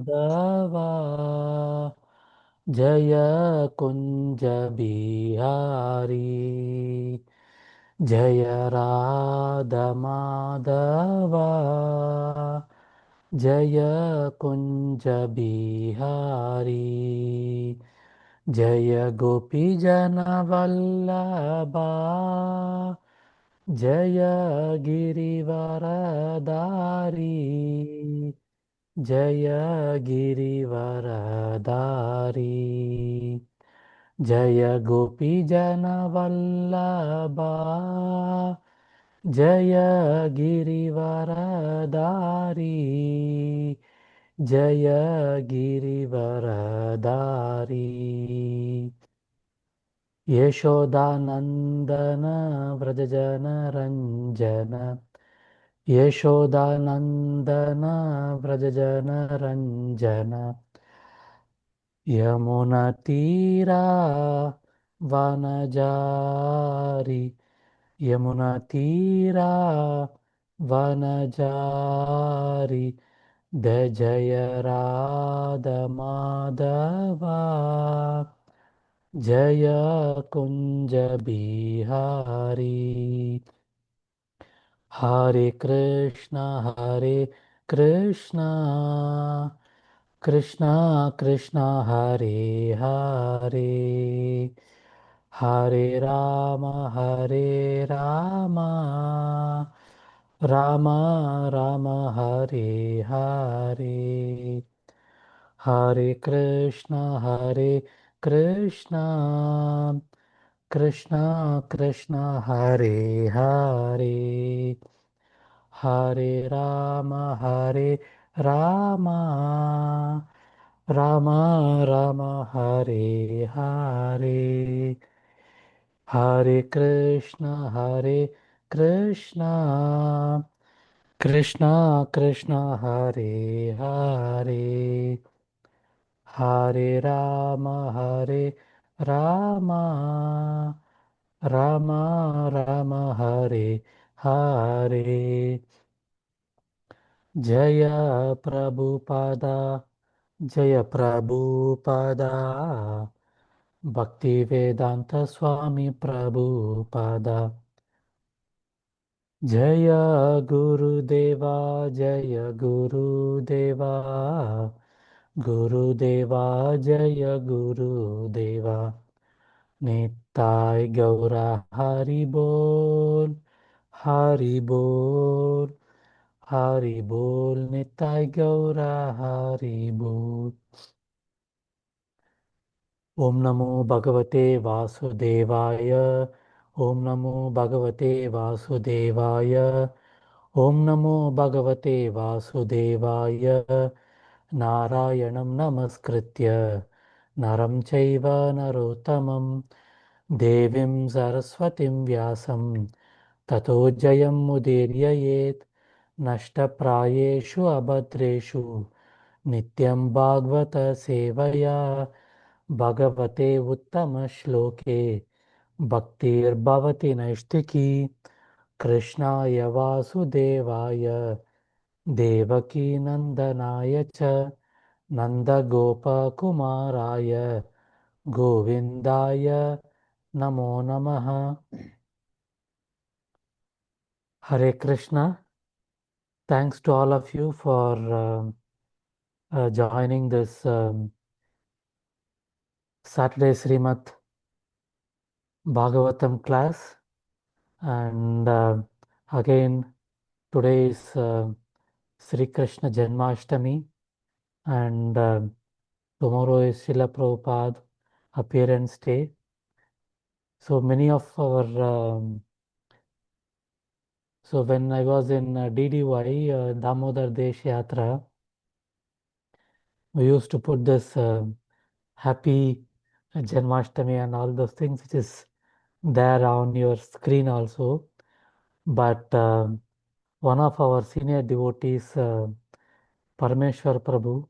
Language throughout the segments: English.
माधवा जय कुंज बिहारी जय राधा माधवा जय कुंज बिहारी जय गोपी जन वल्लभा जय गिरिवरदारी जय गिरिवरदारी जय गोपी जन वल्लभा जय गिरिवरदारी जय गिरिवरदारी यशोदानन्दन व्रजजनरञ्जन यशोदानन्दन व्रजजनरञ्जन यमुनतीरा वनजारि यमुनतीरा वनजारि जय राधमाधवा जय कुंज बिहारी हरे कृष्ण कृष्ण कृष्ण हरे हरे हरे राम राम राम हरे हरे हरे कृष्ण कृष्ण कृष्ण हरे हरे हरे राम राम राम राम हरे हरे हरे कृष्ण कृष्ण कृष्ण हरे हरे हरे राम राम राम हरे हरे जय प्रभुपादा जय प्रभुपादा भक्ति वेदांत स्वामी प्रभुपादा जय गुरुदेवा जय गुरुदेवा गुरुदेवा जय गुरुदेवा निताय गौरा हरि बोल हरि बोल हरि बोल निताय गौरा हरि बोल ओम नमो भगवते वासुदेवाय ओम नमो भगवते वासुदेवाय ओम नमो भगवते वासुदेवाय नारायणं नमस्कृत्य नरं चैव नरोत्तमं देवीं सरस्वतीं व्यासं ततो जयमुदीरयेत् नष्टप्रायेषु अभद्रेषु नित्यं भागवत सेवया भगवते उत्तमश्लोके भक्तिर्भवति नैष्टिकी कृष्णाय वासुदेवाय देवकीनन्दनाय च नन्दगोपकुमाराय गोविन्दाय नमो नमः Hare Krishna. Thanks to all of you for joining this Saturday Srimad Bhagavatam class. And again, today is Sri Krishna Janmashtami, and tomorrow is Srila Prabhupada appearance day. So many of our, so when I was in DDY, Damodar Desh Yatra, we used to put this happy Janmashtami and all those things, which is there on your screen also. But one of our senior devotees, Parameshwar Prabhu,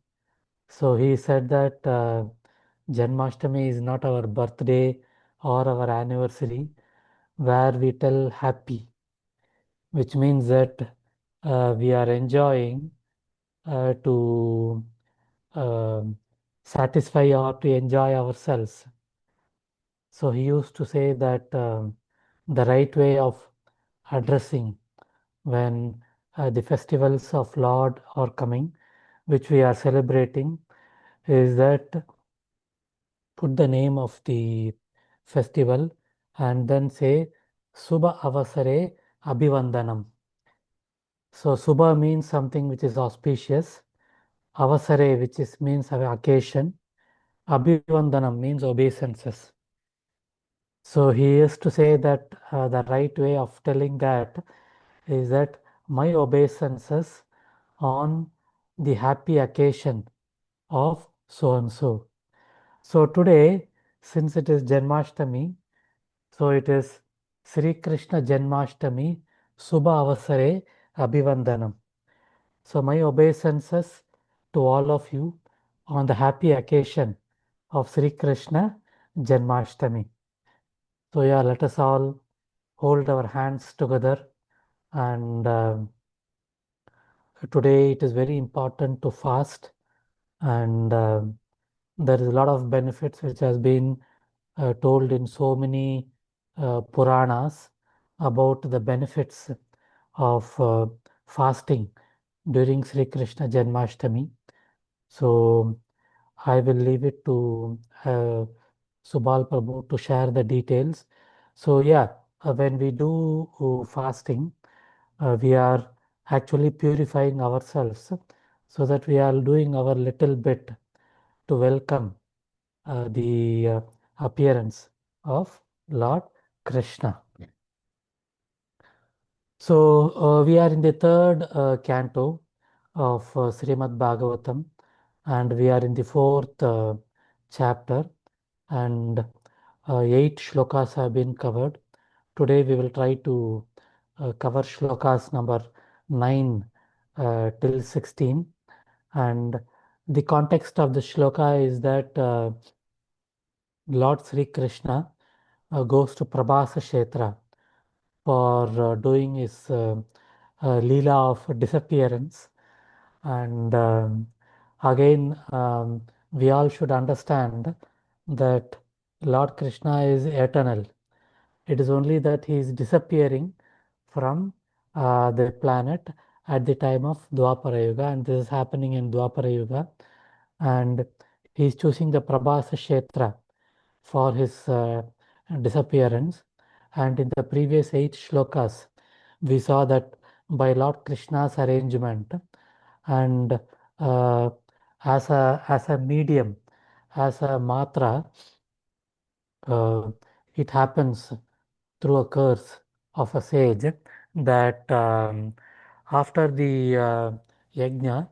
so he said that Janmashtami is not our birthday or our anniversary where we tell happy, which means that we are enjoying to um, satisfy or to enjoy ourselves. So he used to say that the right way of addressing when the festivals of Lord are coming, which we are celebrating, is that put the name of the festival and then say Subha Avasare Abhivandanam. So Subha means something which is auspicious, Avasare which is means of occasion, Abhivandanam means obeisances. So he used to say that the right way of telling that is that my obeisances on the happy occasion of so and so. So today, since it is Janmashtami, so it is Sri Krishna Janmashtami Subha Avasare Abhivandanam. So my obeisances to all of you on the happy occasion of Sri Krishna Janmashtami. So yeah, let us all hold our hands together and today it is very important to fast and there is a lot of benefits which has been told in so many Puranas about the benefits of fasting during Sri Krishna Janmashtami. So I will leave it to Subal Prabhu to share the details. So yeah, when we do fasting, we are actually purifying ourselves so that we are doing our little bit to welcome the appearance of Lord Krishna. So we are in the third canto of Srimad Bhagavatam and we are in the fourth chapter and 8 shlokas have been covered. Today we will try to cover shlokas number 9 till 16 and the context of the shloka is that Lord Sri Krishna goes to Prabhasa Kshetra for doing his Leela of disappearance. And again, we all should understand that Lord Krishna is eternal. It is only that he is disappearing from the planet at the time of Dwapara Yuga, and this is happening in Dwapara Yuga. And he is choosing the Prabhasa Kshetra for his disappearance. And in the previous 8 shlokas, we saw that by Lord Krishna's arrangement and uh, as a medium, as a matra, uh, it happens through a curse of a sage that after the yajna,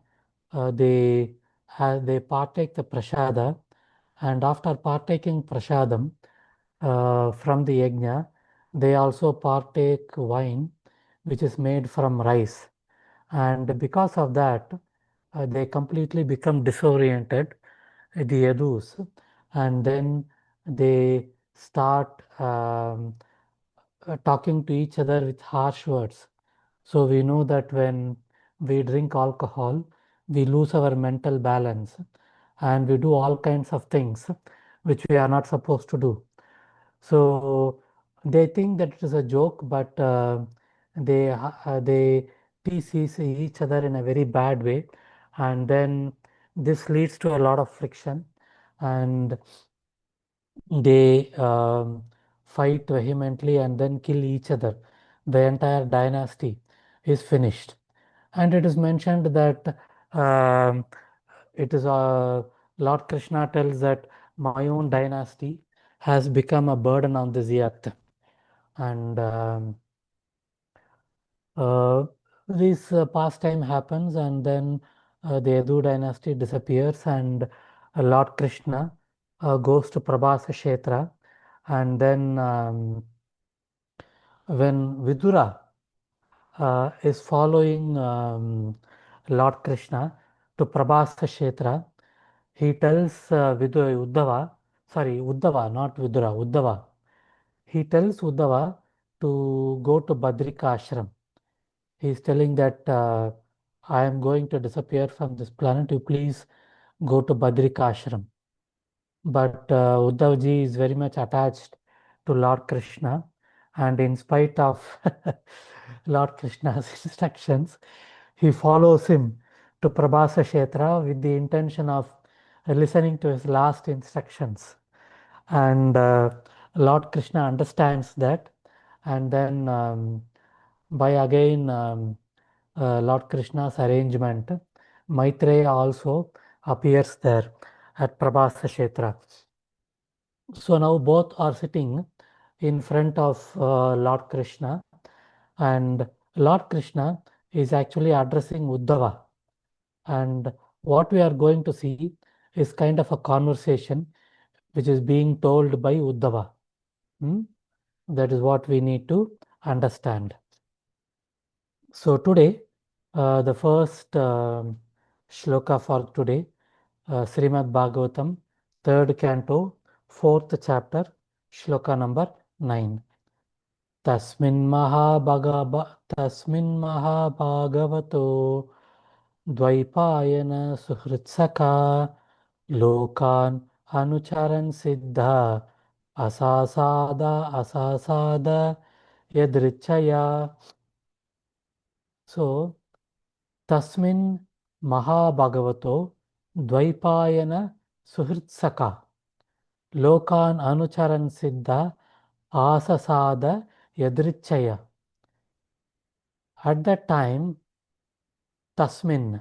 they partake the prasada, and after partaking prasadam from the yajna, they also partake wine, which is made from rice. And because of that, they completely become disoriented, the Yadus, and then they start talking to each other with harsh words. So we know that when we drink alcohol, we lose our mental balance and we do all kinds of things which we are not supposed to do. So they think that it is a joke, but they tease each other in a very bad way, and then this leads to a lot of friction, and they fight vehemently and then kill each other. The entire dynasty is finished. And it is mentioned that um, it is Lord Krishna tells that my own dynasty has become a burden on this earth. And uh, this pastime happens, and then the Yadu dynasty disappears, and Lord Krishna goes to Prabhasa Kshetra, and then when Vidura is following Lord Krishna to Prabhasa Kshetra, he tells Uddhava, sorry, Uddhava, not Vidura, Uddhava. He tells Uddhava to go to Badrika Ashram. He is telling that I am going to disappear from this planet. You please go to Badrika ashram. But Uddhav ji is very much attached to Lord Krishna, and in spite of Lord Krishna's instructions, he follows him to Prabhasa Kshetra with the intention of listening to his last instructions. And Lord Krishna understands that, and then by again Lord Krishna's arrangement, Maitreya also appears there at Prabhasa Kshetra. So now both are sitting in front of Lord Krishna, and Lord Krishna is actually addressing Uddhava. And what we are going to see is kind of a conversation which is being told by Uddhava. Hmm? That is what we need to understand. So today, the first shloka for today, Srimad Bhagavatam, third canto, fourth chapter, shloka number 9. तस्मिन् महाभागवतो द्वैपायन सुहृत्सखा लोकान् अनुचरन् सिद्धा असासाद यदृच्छया. So, tasmin mahabhagavato dvaipayana suhritsaka lokan anucharan siddha asasada yadrichaya. At that time, tasmin,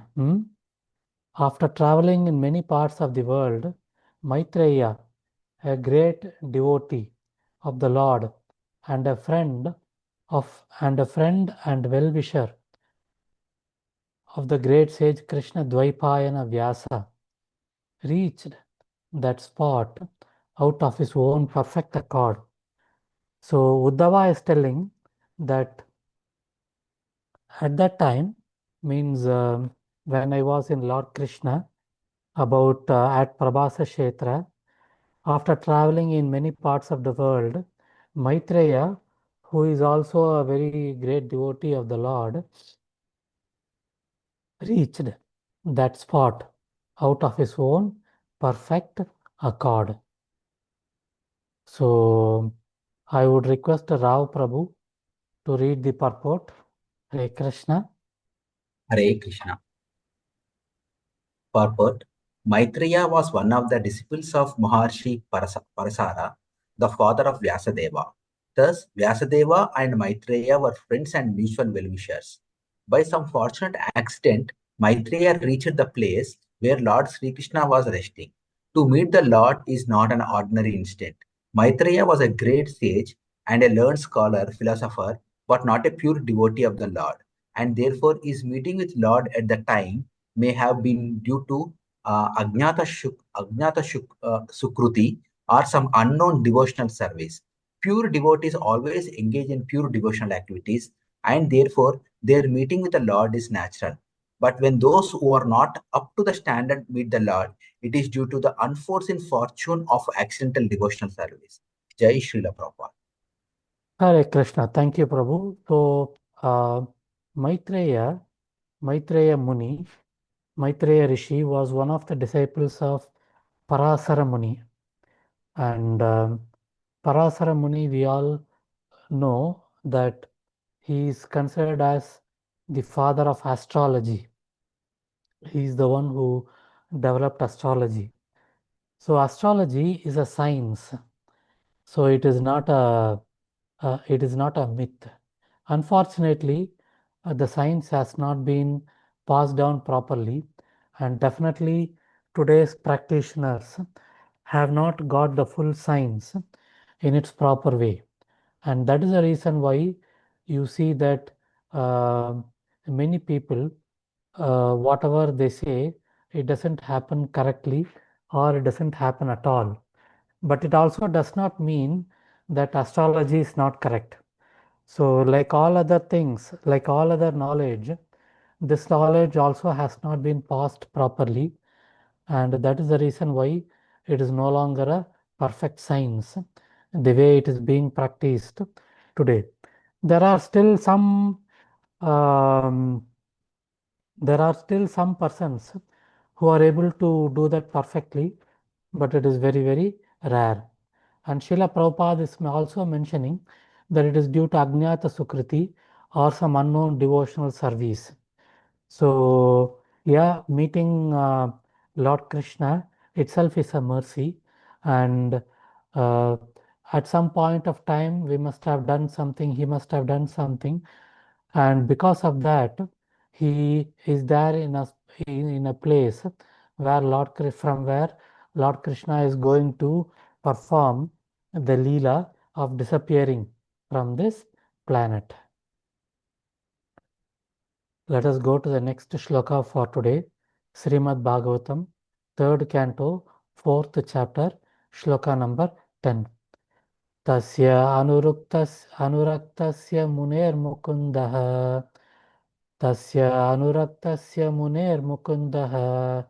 after traveling in many parts of the world, Maitreya, a great devotee of the Lord and a friend and well-wisher of the great sage Krishna Dvaipayana Vyasa, reached that spot out of his own perfect accord. So Uddhava is telling that at that time, means when I was in Lord Krishna, about at Prabhasa Kshetra, after traveling in many parts of the world, Maitreya, who is also a very great devotee of the Lord, reached that spot out of his own perfect accord. So I would request Rao Prabhu to read the purport. Hare Krishna. Hare Krishna. Purport. Maitreya was one of the disciples of Maharshi Parasara, the father of Vyasadeva. Thus, Vyasadeva and Maitreya were friends and mutual well-wishers. By some fortunate accident, Maitreya reached the place where Lord Sri Krishna was resting. To meet the Lord is not an ordinary instant. Maitreya was a great sage and a learned scholar, philosopher, but not a pure devotee of the Lord, and therefore his meeting with Lord at the time may have been due to Sukruti or some unknown devotional service. Pure devotees always engage in pure devotional activities, and therefore their meeting with the Lord is natural. But when those who are not up to the standard meet the Lord, it is due to the unforeseen fortune of accidental devotional service. Jai Srila Prabhupada. Hare Krishna. Thank you, Prabhu. So, Maitreya Muni, Maitreya Rishi was one of the disciples of Parasara Muni. And Parasara Muni, we all know that he is considered as the father of astrology. He is the one who developed astrology. So astrology is a science. So it is not a myth. Unfortunately, the science has not been passed down properly, and definitely today's practitioners have not got the full science in its proper way. And that is the reason why you see that uh, many people, whatever they say, it doesn't happen correctly or it doesn't happen at all. But it also does not mean that astrology is not correct. So, like all other things, like all other knowledge, this knowledge also has not been passed properly, and that is the reason why it is no longer a perfect science the way it is being practiced today. There are still some um, there are still some persons who are able to do that perfectly, but it is very, very rare. And Srila Prabhupada is also mentioning that it is due to Ajnata Sukriti or some unknown devotional service. So, yeah, meeting Lord Krishna itself is a mercy, and uh, at some point of time, we must have done something, he must have done something, and because of that, he is there in a place where from where Lord Krishna is going to perform the Leela of disappearing from this planet. Let us go to the next shloka for today. Srimad Bhagavatam, 3rd Canto, 4th chapter, shloka number 10. Tasya anuraktasya muner mukundah. Tasya anuraktasya muner mukundah.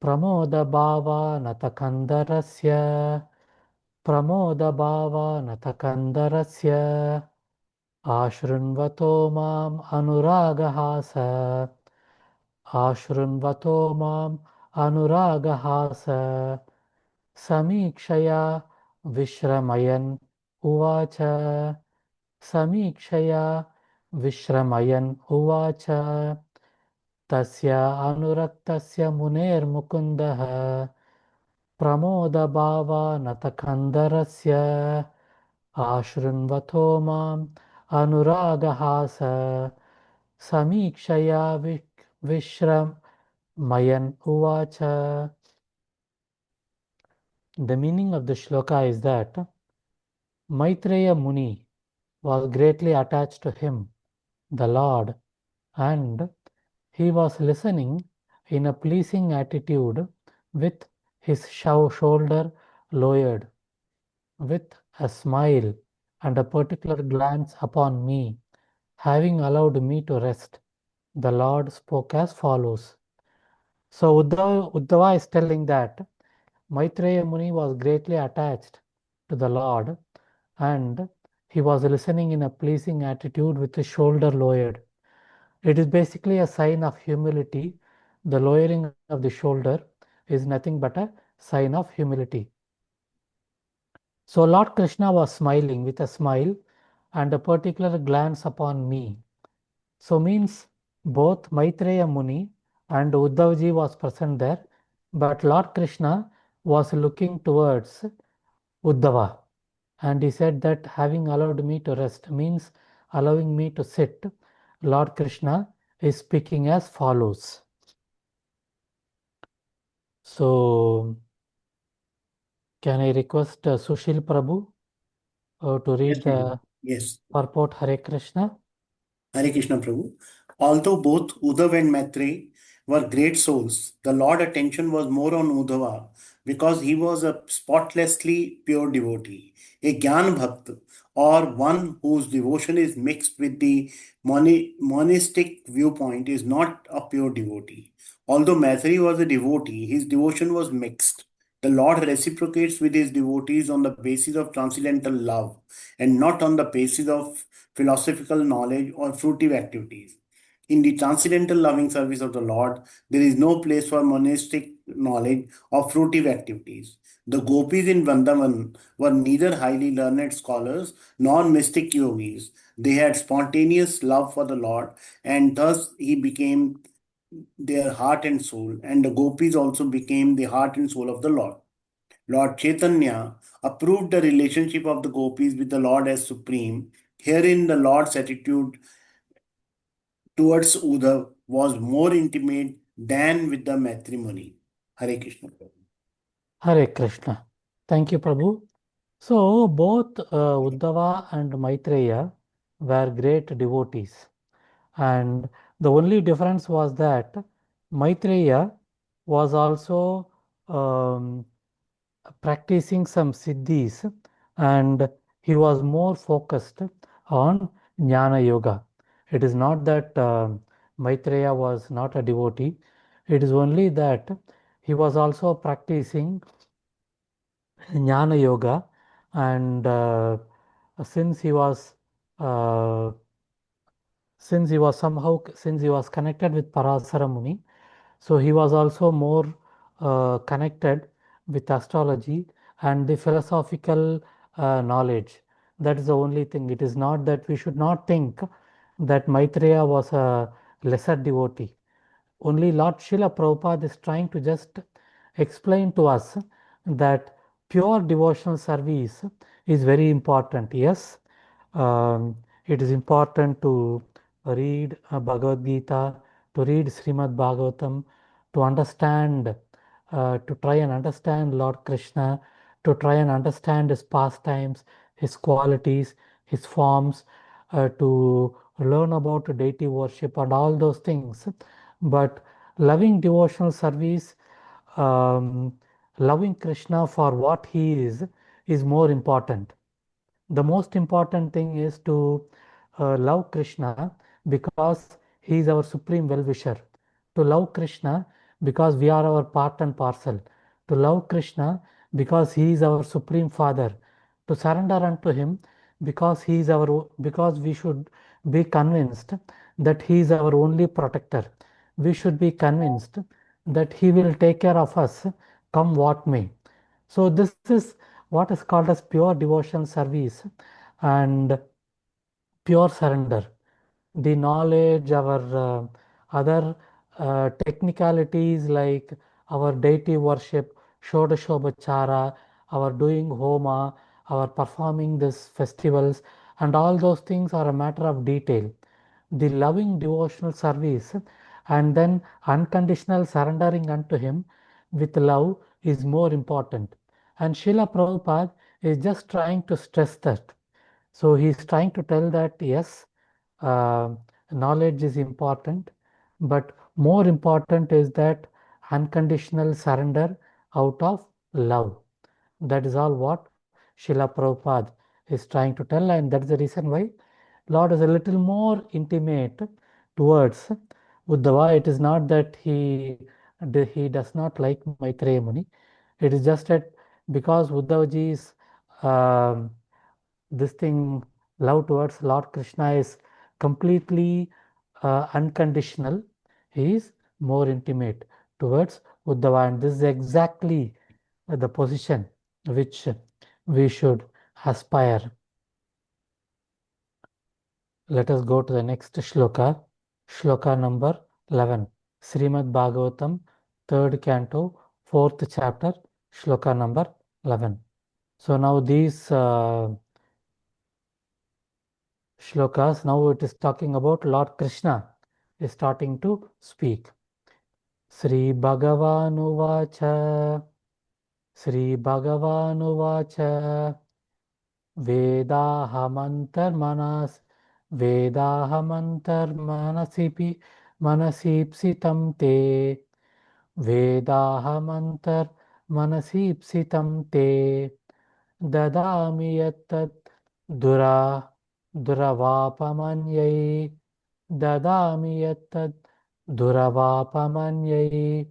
Pramoda bhava natakandarasya. Pramoda bhava natakandarasya. Ashrunvato mam anuragahasa. आशृण्वतो माम् अनुरागहास समीक्षया विश्रमयन् उवाच समीक्षया विश्रमयन् उवाच तस्य अनुरक्तस्य मुनेर्मुकुन्दः प्रमोदभावानतकन्दरस्य आशृण्वतो माम् अनुरागहास समीक्षया विश्रमयन् uvacha. The meaning of the shloka is that Maitreya Muni was greatly attached to him, the Lord, and he was listening in a pleasing attitude with his shoulder lowered, with a smile and a particular glance upon me, having allowed me to rest. The Lord spoke as follows. So Uddhava is telling that Maitreya Muni was greatly attached to the Lord, and he was listening in a pleasing attitude with his shoulder lowered. It is basically a sign of humility. The lowering of the shoulder is nothing but a sign of humility. So Lord Krishna was smiling with a smile and a particular glance upon me. So means both Maitreya Muni and Uddhavji was present there, but Lord Krishna was looking towards Uddhava, and he said that having allowed me to rest means allowing me to sit. Lord Krishna is speaking as follows. So, can I request Sushil Prabhu to Yes, read Prabhu. the Yes. purport Hare Krishna? Hare Krishna, Prabhu. Although both Uddhav and Maitreya were great souls, the Lord attention was more on Uddhava because he was a spotlessly pure devotee, a Gyan Bhakt, or one whose devotion is mixed with the monistic viewpoint is not a pure devotee. Although Maitreya was a devotee, his devotion was mixed. The Lord reciprocates with his devotees on the basis of transcendental love and not on the basis of philosophical knowledge or fruitive activities. In the transcendental loving service of the Lord, there is no place for monastic knowledge or fruitive activities. The gopis in Vrindavan were neither highly learned scholars nor mystic yogis. They had spontaneous love for the Lord, and thus he became their heart and soul, and the gopis also became the heart and soul of the Lord. Lord Chaitanya approved the relationship of the gopis with the Lord as supreme. Herein, the Lord's attitude towards Uddhav was more intimate than with the matrimony. Hare Krishna. Hare Krishna. Thank you, Prabhu. So, both Uddhava and Maitreya were great devotees. And the only difference was that Maitreya was also um, practicing some siddhis, and he was more focused on jnana yoga. It is not that Maitreya was not a devotee, it is only that he was also practicing jnana yoga, and since he was uh, since he was connected with Parasara Muni, So he was also more connected with astrology and the philosophical knowledge. That is the only thing. It is not that we should not think that Maitreya was a lesser devotee. Only Lord Srila Prabhupada is trying to just explain to us that pure devotional service is very important. Yes, it is important to read Bhagavad Gita, to read Srimad Bhagavatam, to understand, to try and understand Lord Krishna, to try and understand his pastimes, his qualities, his forms, to learn about deity worship and all those things. But loving devotional service, um, loving Krishna for what he is more important. The most important thing is to love Krishna because he is our supreme well-wisher. To love Krishna because we are our part and parcel. To love Krishna because he is our supreme father. To surrender unto him because we should be convinced that he is our only protector. We should be convinced that he will take care of us come what may. So this is what is called as pure devotion service and pure surrender. The knowledge, our other technicalities like our deity worship, Shodashobachara, our doing Homa, our performing these festivals, and all those things are a matter of detail. The loving devotional service and then unconditional surrendering unto Him with love is more important. And Srila Prabhupada is just trying to stress that. So he is trying to tell that yes, uh, knowledge is important, but more important is that unconditional surrender out of love. That is all what Srila Prabhupada is trying to tell, and that is the reason why Lord is a little more intimate towards Uddhava. It is not that he does not like Maitreya Muni. It is just that because Uddhavaji's um, this thing love towards Lord Krishna is completely unconditional. He is more intimate towards Uddhava, and this is exactly the position which we should aspire. Let us go to the next shloka, shloka number 11, Srimad Bhagavatam, 3rd Canto, 4th chapter, shloka number 11. So now these shlokas, now it is talking about Lord Krishna is starting to speak. Sri Bhagavanuvacha, Sri Bhagavanuvacha, Vedahamantarmanas, Vedahamantarmanasipi, Manasipsitam te, Vedahamantarmanasipsitam te, Dadami yattat dura duravapamanyai, Dadami yattat duravapamanyai,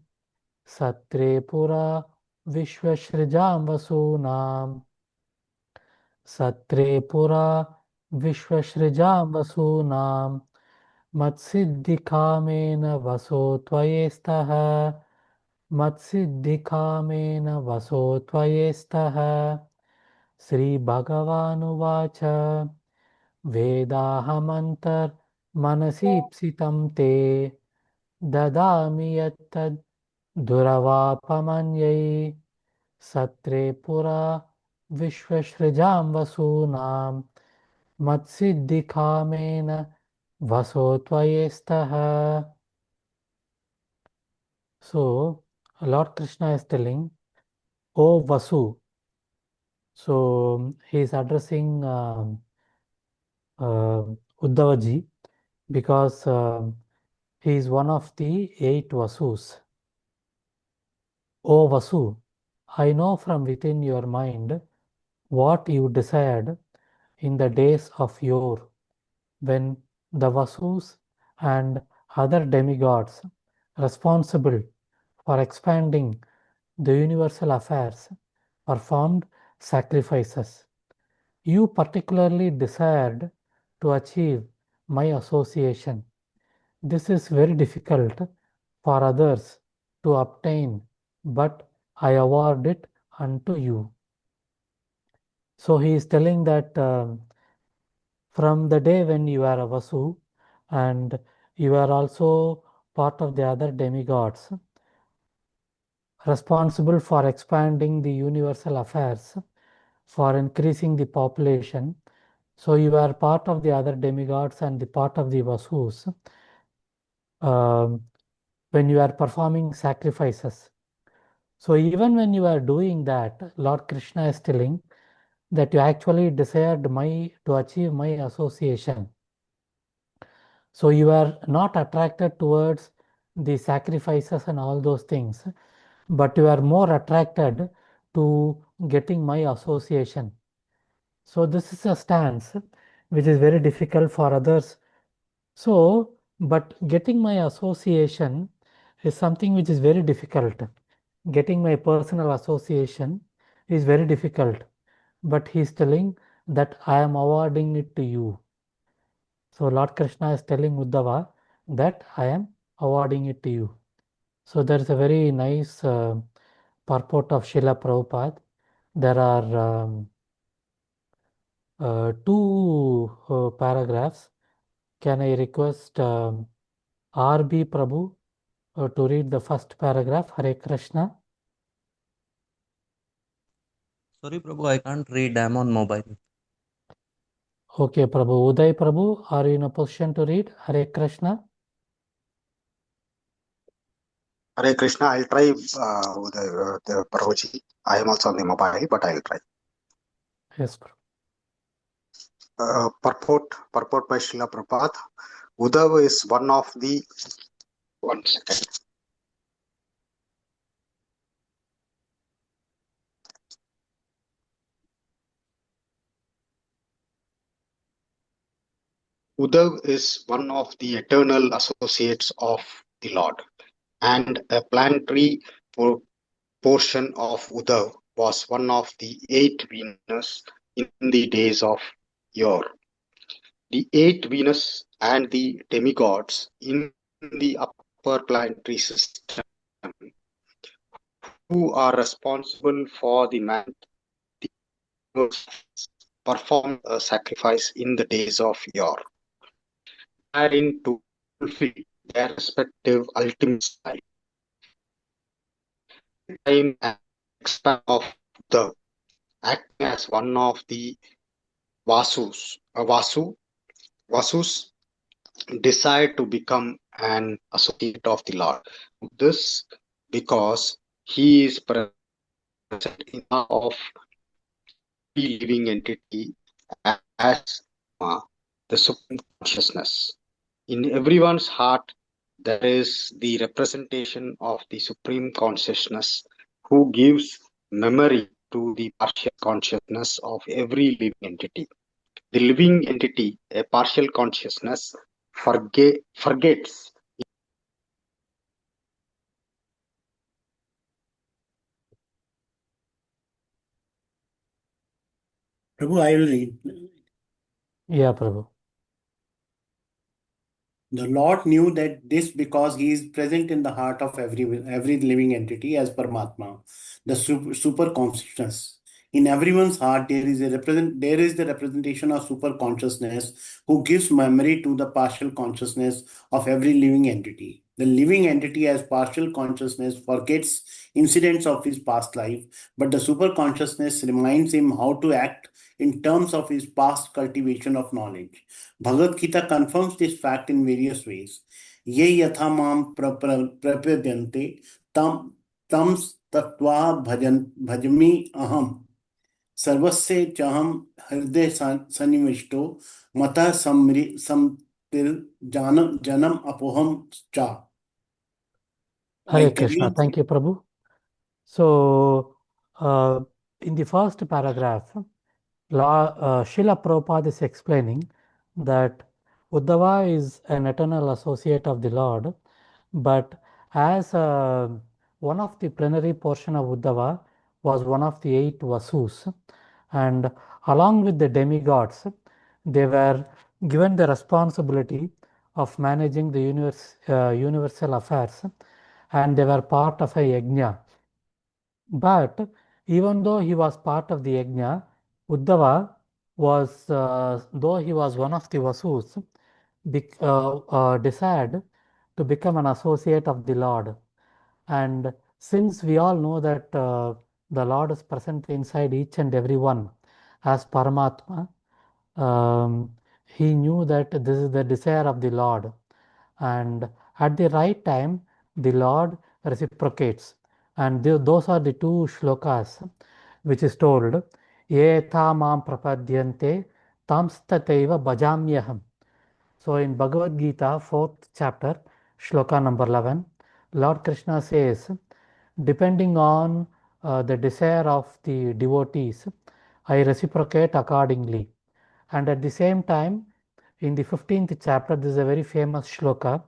Satre pura Vishwashrajam vasunam, Satre pura Vishwashrajam vasunam, Matsiddhikamena vaso tvayestaha, Matsiddhikamena vaso tvayestaha, Sri Bhagavanuvacha, Vedahamantar manasipsitam te, Dadami yattad duravapamanyai, Satre pura Vishwashrajam vasunam, Matsiddhikamena vaso tvayestaha. So, Lord Krishna is telling, O Vasu. So, he is addressing Uddhavaji because he is one of the 8 Vasus. O Vasu, I know from within your mind what you desired in the days of yore, when the Vasus and other demigods responsible for expanding the universal affairs performed sacrifices. You particularly desired to achieve my association. This is very difficult for others to obtain, but I award it unto you. So he is telling that from the day when you are a Vasu and you are also part of the other demigods responsible for expanding the universal affairs, for increasing the population. So you are part of the other demigods and the part of the Vasus when you are performing sacrifices. So even when you are doing that, Lord Krishna is telling that you actually desired to achieve my association. So you are not attracted towards the sacrifices and all those things, but you are more attracted to getting my association. So this is a stance which is very difficult for others. So, but getting my association is something which is very difficult. Getting my personal association is very difficult. But he is telling that I am awarding it to you. So Lord Krishna is telling Uddhava that I am awarding it to you. So there is a very nice purport of Srila Prabhupada. There are two paragraphs. Can I request R.B. Prabhu to read the first paragraph? Hare Krishna. Sorry, Prabhu, I can't read. I'm on mobile. Okay, Prabhu. Uday Prabhu, are you in a position to read? Hare Krishna. Hare Krishna, I'll try the Prabhuji. I am also on the mobile, but I'll try. Yes, Prabhu. Purport by Srila Prabhupada. Uddhava is one of the. One second. Uddhava is one of the eternal associates of the Lord, and a planetary portion of Uddhava was one of the 8 Venus in the days of yore. The 8 Venus and the demigods in the upper planetary system who are responsible for the man perform a sacrifice in the days of yore, wherein to fulfill their respective ultimate life. Time and expand of the acting as one of the Vasus. Vasus desire to become an associate of the Lord. This because he is present in of the living entity as the supreme consciousness. In everyone's heart, there is the representation of the supreme consciousness who gives memory to the partial consciousness of every living entity. The living entity, a partial consciousness, forgets. Prabhu, I will read. Yeah, Prabhu. The Lord knew that this because he is present in the heart of every living entity as Paramatma, the super consciousness. In everyone's heart, there is the representation of super consciousness who gives memory to the partial consciousness of every living entity. The living entity as partial consciousness forgets incidents of his past life, but the super consciousness reminds him how to act in terms of his past cultivation of knowledge. Bhagavad Gita confirms this fact in various ways. Ye yatha mam prapadyante tam tattva bhajami aham सर्वस्य चहम हृदय सन्निविष्टो मतः समतिर जनम अपोहम चा. Hare Like Krishna. everyone. Thank you, Prabhu. So, in the first paragraph, Srila Prabhupada is explaining that Uddhava is an eternal associate of the Lord, but as one of the plenary portion of Uddhava was one of the 8 Vasus, and along with the demigods, they were given the responsibility of managing the universal affairs and they were part of a yajna. But even though he was part of the yajna, Uddhava was, though he was one of the Vasus, desired to become an associate of the Lord. And since we all know that the Lord is present inside each and every one as Paramatma, he knew that this is the desire of the Lord. And at the right time, the Lord reciprocates. And those are the two shlokas which is told, Yetha mam prapadyante tamstateva bhajamyaham. So in Bhagavad Gita, 4th chapter, shloka number 11, Lord Krishna says, depending on the desire of the devotees, I reciprocate accordingly. And at the same time, in the 15th chapter, this is a very famous shloka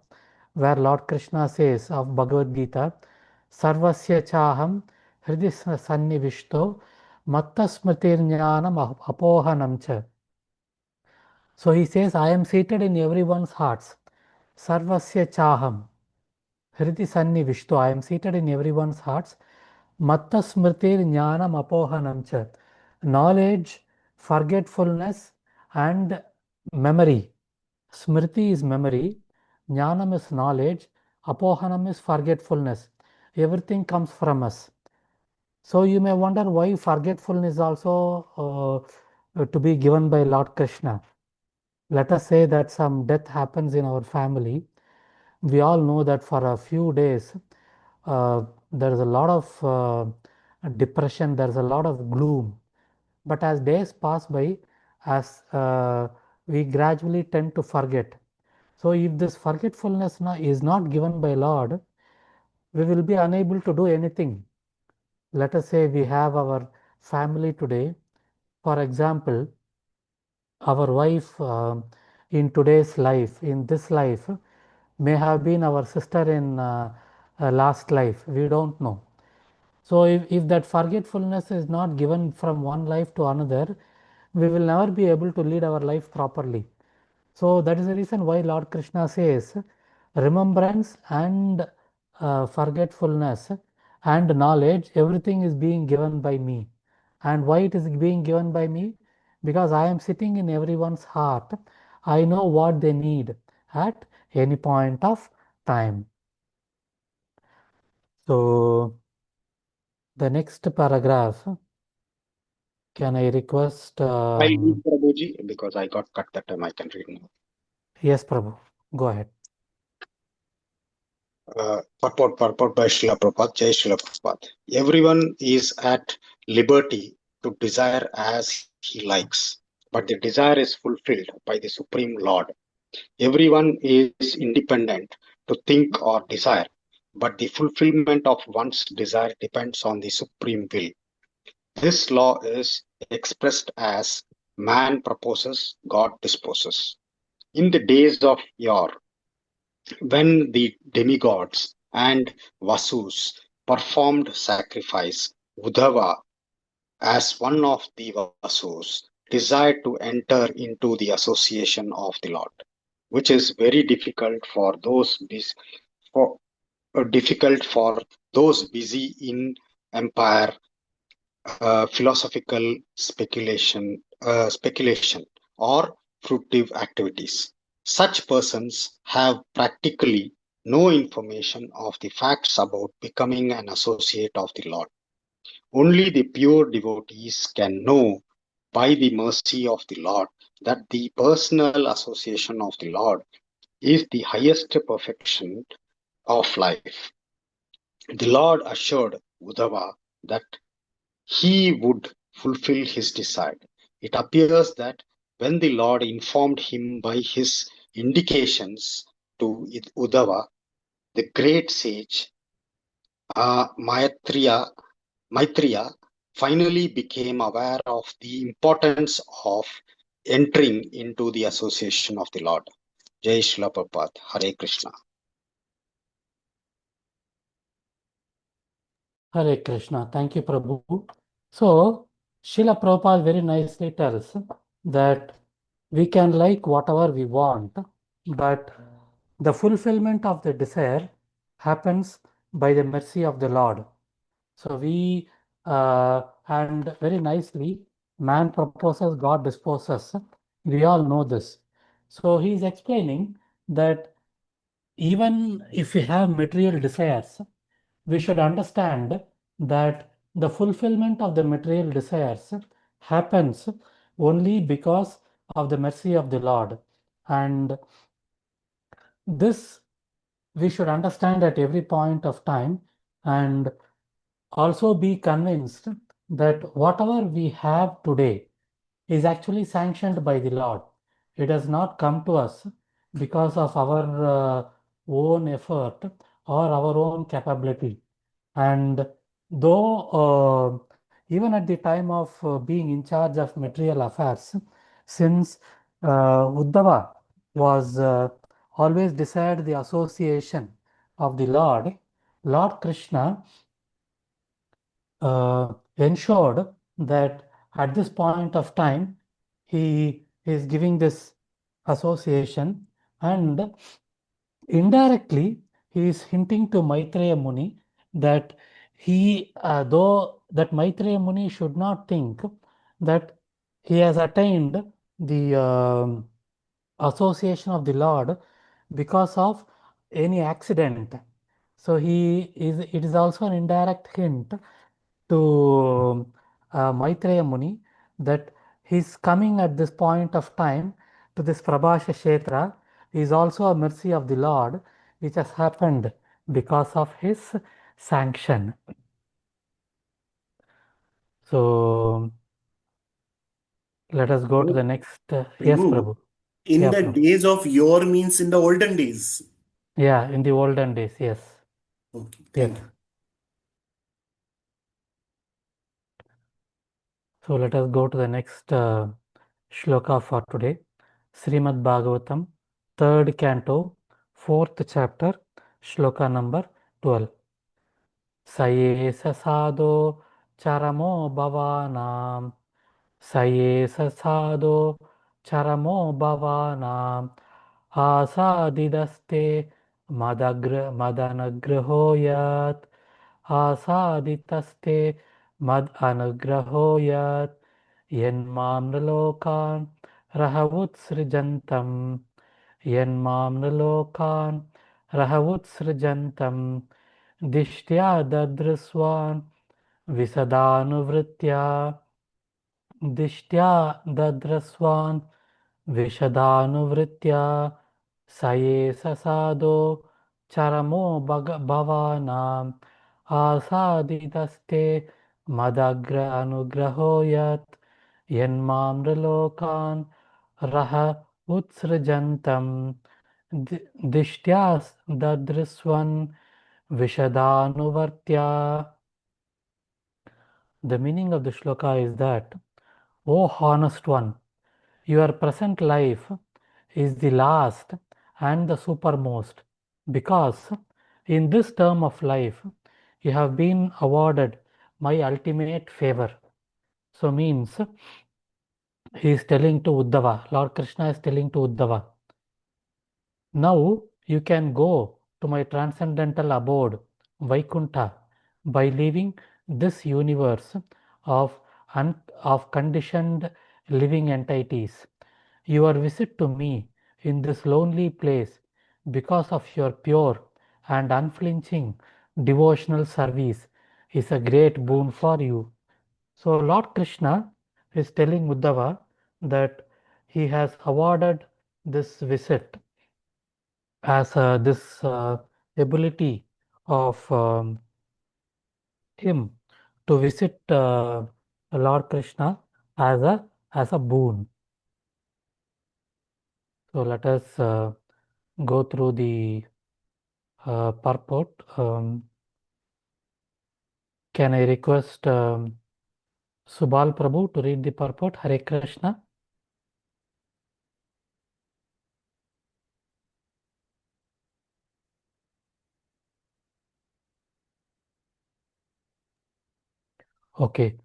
where Lord Krishna says of Bhagavad Gita, Sarvasya chaham hridi sannivishto matta smritir jnanam apohanam cha. So he says, I am seated in everyone's hearts. Sarvasya chaham hridi sannivishto. I am seated in everyone's hearts. Matta smritir jnanam apohanam cha. Knowledge, forgetfulness, and memory. Smriti is memory, jnanam is knowledge, apohanam is forgetfulness. Everything comes from us. So you may wonder why forgetfulness is also to be given by Lord Krishna. Let us say that some death happens in our family. We all know that for a few days there is a lot of depression, there is a lot of gloom. But as days pass by, as we gradually tend to forget. So if this forgetfulness is not given by Lord, we will be unable to do anything. Let us say we have our family today. For example, our wife in today's life, in this life, may have been our sister in last life. We don't know. So if that forgetfulness is not given from one life to another, we will never be able to lead our life properly. So that is the reason why Lord Krishna says remembrance and forgetfulness and knowledge, everything is being given by me. And why it is being given by me? Because I am sitting in everyone's heart. I know what they need at any point of time. So the next paragraph, can I request? I read Prabhuji because I got cut that time. I can read now. Yes, Prabhu, go ahead. Purport by Srila Prabhupada, Jai Srila Prabhupada. Everyone is at liberty to desire as he likes, but the desire is fulfilled by the Supreme Lord. Everyone is independent to think or desire, but the fulfillment of one's desire depends on the Supreme Will. This law is expressed as man proposes, God disposes. In the days of yore, when the demigods and Vasus performed sacrifice, Uddhava, as one of the Vasus, desired to enter into the association of the Lord, which is very difficult for those busy in empire, philosophical speculation or fruitive activities. Such persons have practically no information of the facts about becoming an associate of the Lord. Only the pure devotees can know by the mercy of the Lord that the personal association of the Lord is the highest perfection of life. The Lord assured Uddhava that he would fulfill his desire. It appears that when the Lord informed him by his indications to Uddhava, the great sage Maitreya finally became aware of the importance of entering into the association of the Lord. Jai Srila Prabhupada, Hare Krishna. Hare Krishna. Thank you, Prabhu. So, Srila Prabhupada very nicely tells that we can like whatever we want, but the fulfillment of the desire happens by the mercy of the Lord. So and very nicely, man proposes, God disposes. We all know this. So he is explaining that even if we have material desires, we should understand that the fulfillment of the material desires happens only because of the mercy of the Lord. And this we should understand at every point of time, and also be convinced that whatever we have today is actually sanctioned by the Lord. It has not come to us because of our own effort or our own capability. And though even at the time of being in charge of material affairs, since Uddhava was always desired the association of the Lord Krishna ensured that at this point of time he is giving this association, and indirectly he is hinting to Maitreya Muni that though that Maitreya Muni should not think that he has attained the association of the Lord because of any accident. So it is also an indirect hint to Maitreya Muni that his coming at this point of time to this Prabhasha Kshetra is also a mercy of the Lord, which has happened because of his sanction. So let us go to the next. Yes, Prabhu, Prabhu. in Yeah, the Prabhu. days of yore means in the olden days. Yeah, in the olden days, yes. Okay, Yes. thank you. So let us go to the next shloka for today. Srimad Bhagavatam, 3rd Canto, 4th chapter, shloka number 12. Saye sasado charamo bhavanam. Saye sasado charamo bhavanam. Asadidaste madanagraho yat. Asaditaste mad anugraho yat. Yenmam nalokan rahavutsrijantam. Yenmam nalokan rahavutsrijantam. Dishtya dadriswan visadanuvritya. Dishtya dadraswan Vishadhanuvritya Saye Sasado Charamo Bhavanam Asaditaste Madagra Anugrahoyat Yenmamralokan Raha Utsrajantam Dishtyas Dadriswan Vishadhanuvartya. The meaning of the shloka is that, O honest one, your present life is the last and the supermost, because in this term of life you have been awarded my ultimate favor. So means he is telling to Uddhava, Lord Krishna is telling to Uddhava, now you can go to my transcendental abode, Vaikuntha, by leaving this universe of, of conditioned living entities. Your visit to me in this lonely place, because of your pure and unflinching devotional service, is a great boon for you. So Lord Krishna is telling Uddhava that he has awarded this visit as this ability of him to visit Lord Krishna as a boon. So let us go through the purport. Can I request Subal Prabhu to read the purport? Hare Krishna. Okay.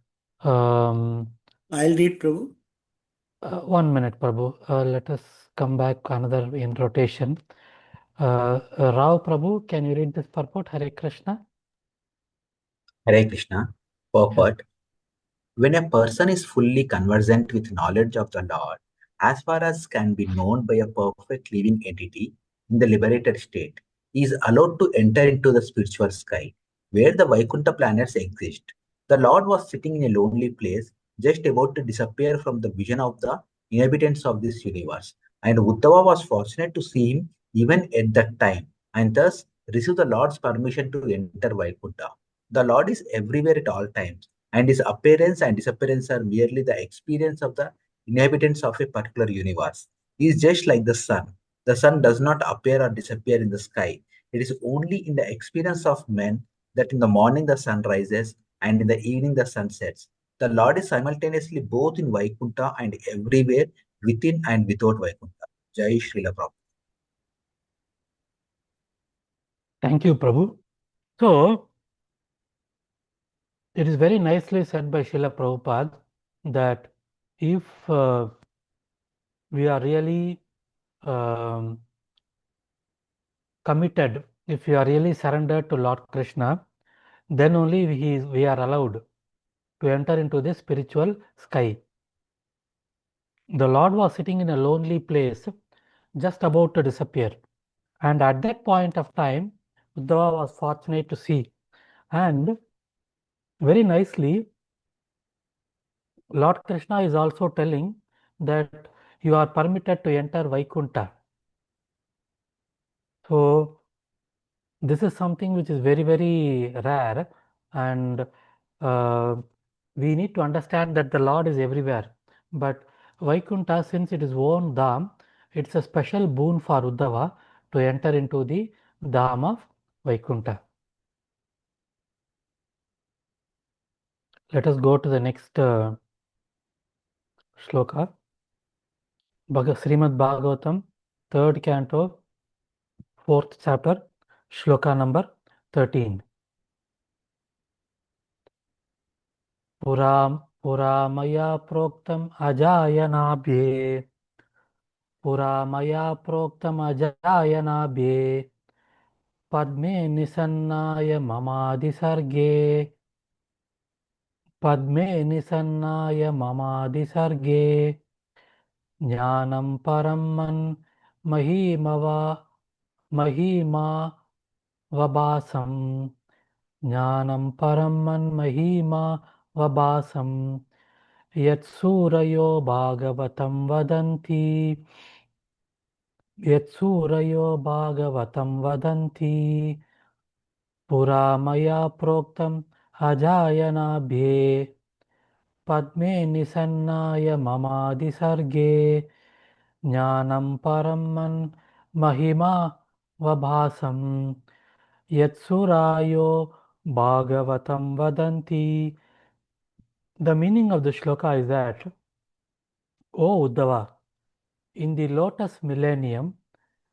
I'll read, Prabhu. 1 minute, Prabhu. Let us come back another in rotation. Rao Prabhu, can you read this purport? Hare Krishna. Hare Krishna. Purport. When a person is fully conversant with knowledge of the Lord, as far as can be known by a perfect living entity in the liberated state, he is allowed to enter into the spiritual sky, where the Vaikuntha planets exist. The Lord was sitting in a lonely place, just about to disappear from the vision of the inhabitants of this universe, and Uddhava was fortunate to see him even at that time, and thus receive the Lord's permission to enter Vaikuntha. The Lord is everywhere at all times, and his appearance and disappearance are merely the experience of the inhabitants of a particular universe. He is just like the sun. The sun does not appear or disappear in the sky. It is only in the experience of men that in the morning the sun rises and in the evening the sun sets. The Lord is simultaneously both in Vaikuntha and everywhere within and without Vaikuntha. Jai Srila Prabhupada. Thank you, Prabhu. So, it is very nicely said by Srila Prabhupada that if we are really committed, if we are really surrendered to Lord Krishna, then only we are allowed to enter into this spiritual sky. The Lord was sitting in a lonely place, just about to disappear. And at that point of time, Uddhava was fortunate to see. And very nicely, Lord Krishna is also telling that you are permitted to enter Vaikuntha. So, this is something which is very, very rare, and we need to understand that the Lord is everywhere. But Vaikuntha, since it is own Dham, it's a special boon for Uddhava to enter into the Dham of Vaikuntha. Let us go to the next shloka. Srimad Bhagavatam, 3rd Canto, 4th chapter, shloka number 13. पुरा मया प्रोक्तम् अजायनाभ्ये पुरा मया प्रोक्तम् अजायनाभ्ये पद्मे निसन्नाय ममादिसर्गे पद्मे निसन्नाय ममादिसर्गे ज्ञानं परं महिमावभासम् ज्ञानं परं महिमावभासम् यत्सूरयो भागवतं वदन्ति यत्सूरयो भागवतं वदन्ति पुरा मया प्रोक्तम् अजायनाभ्ये पद्मे निसन्नाय ममादिसर्गे ज्ञानं परं महिमावभासम् यत्सुरायो भागवतं वदन्ति. The meaning of the shloka is that, O Uddhava, in the lotus millennium,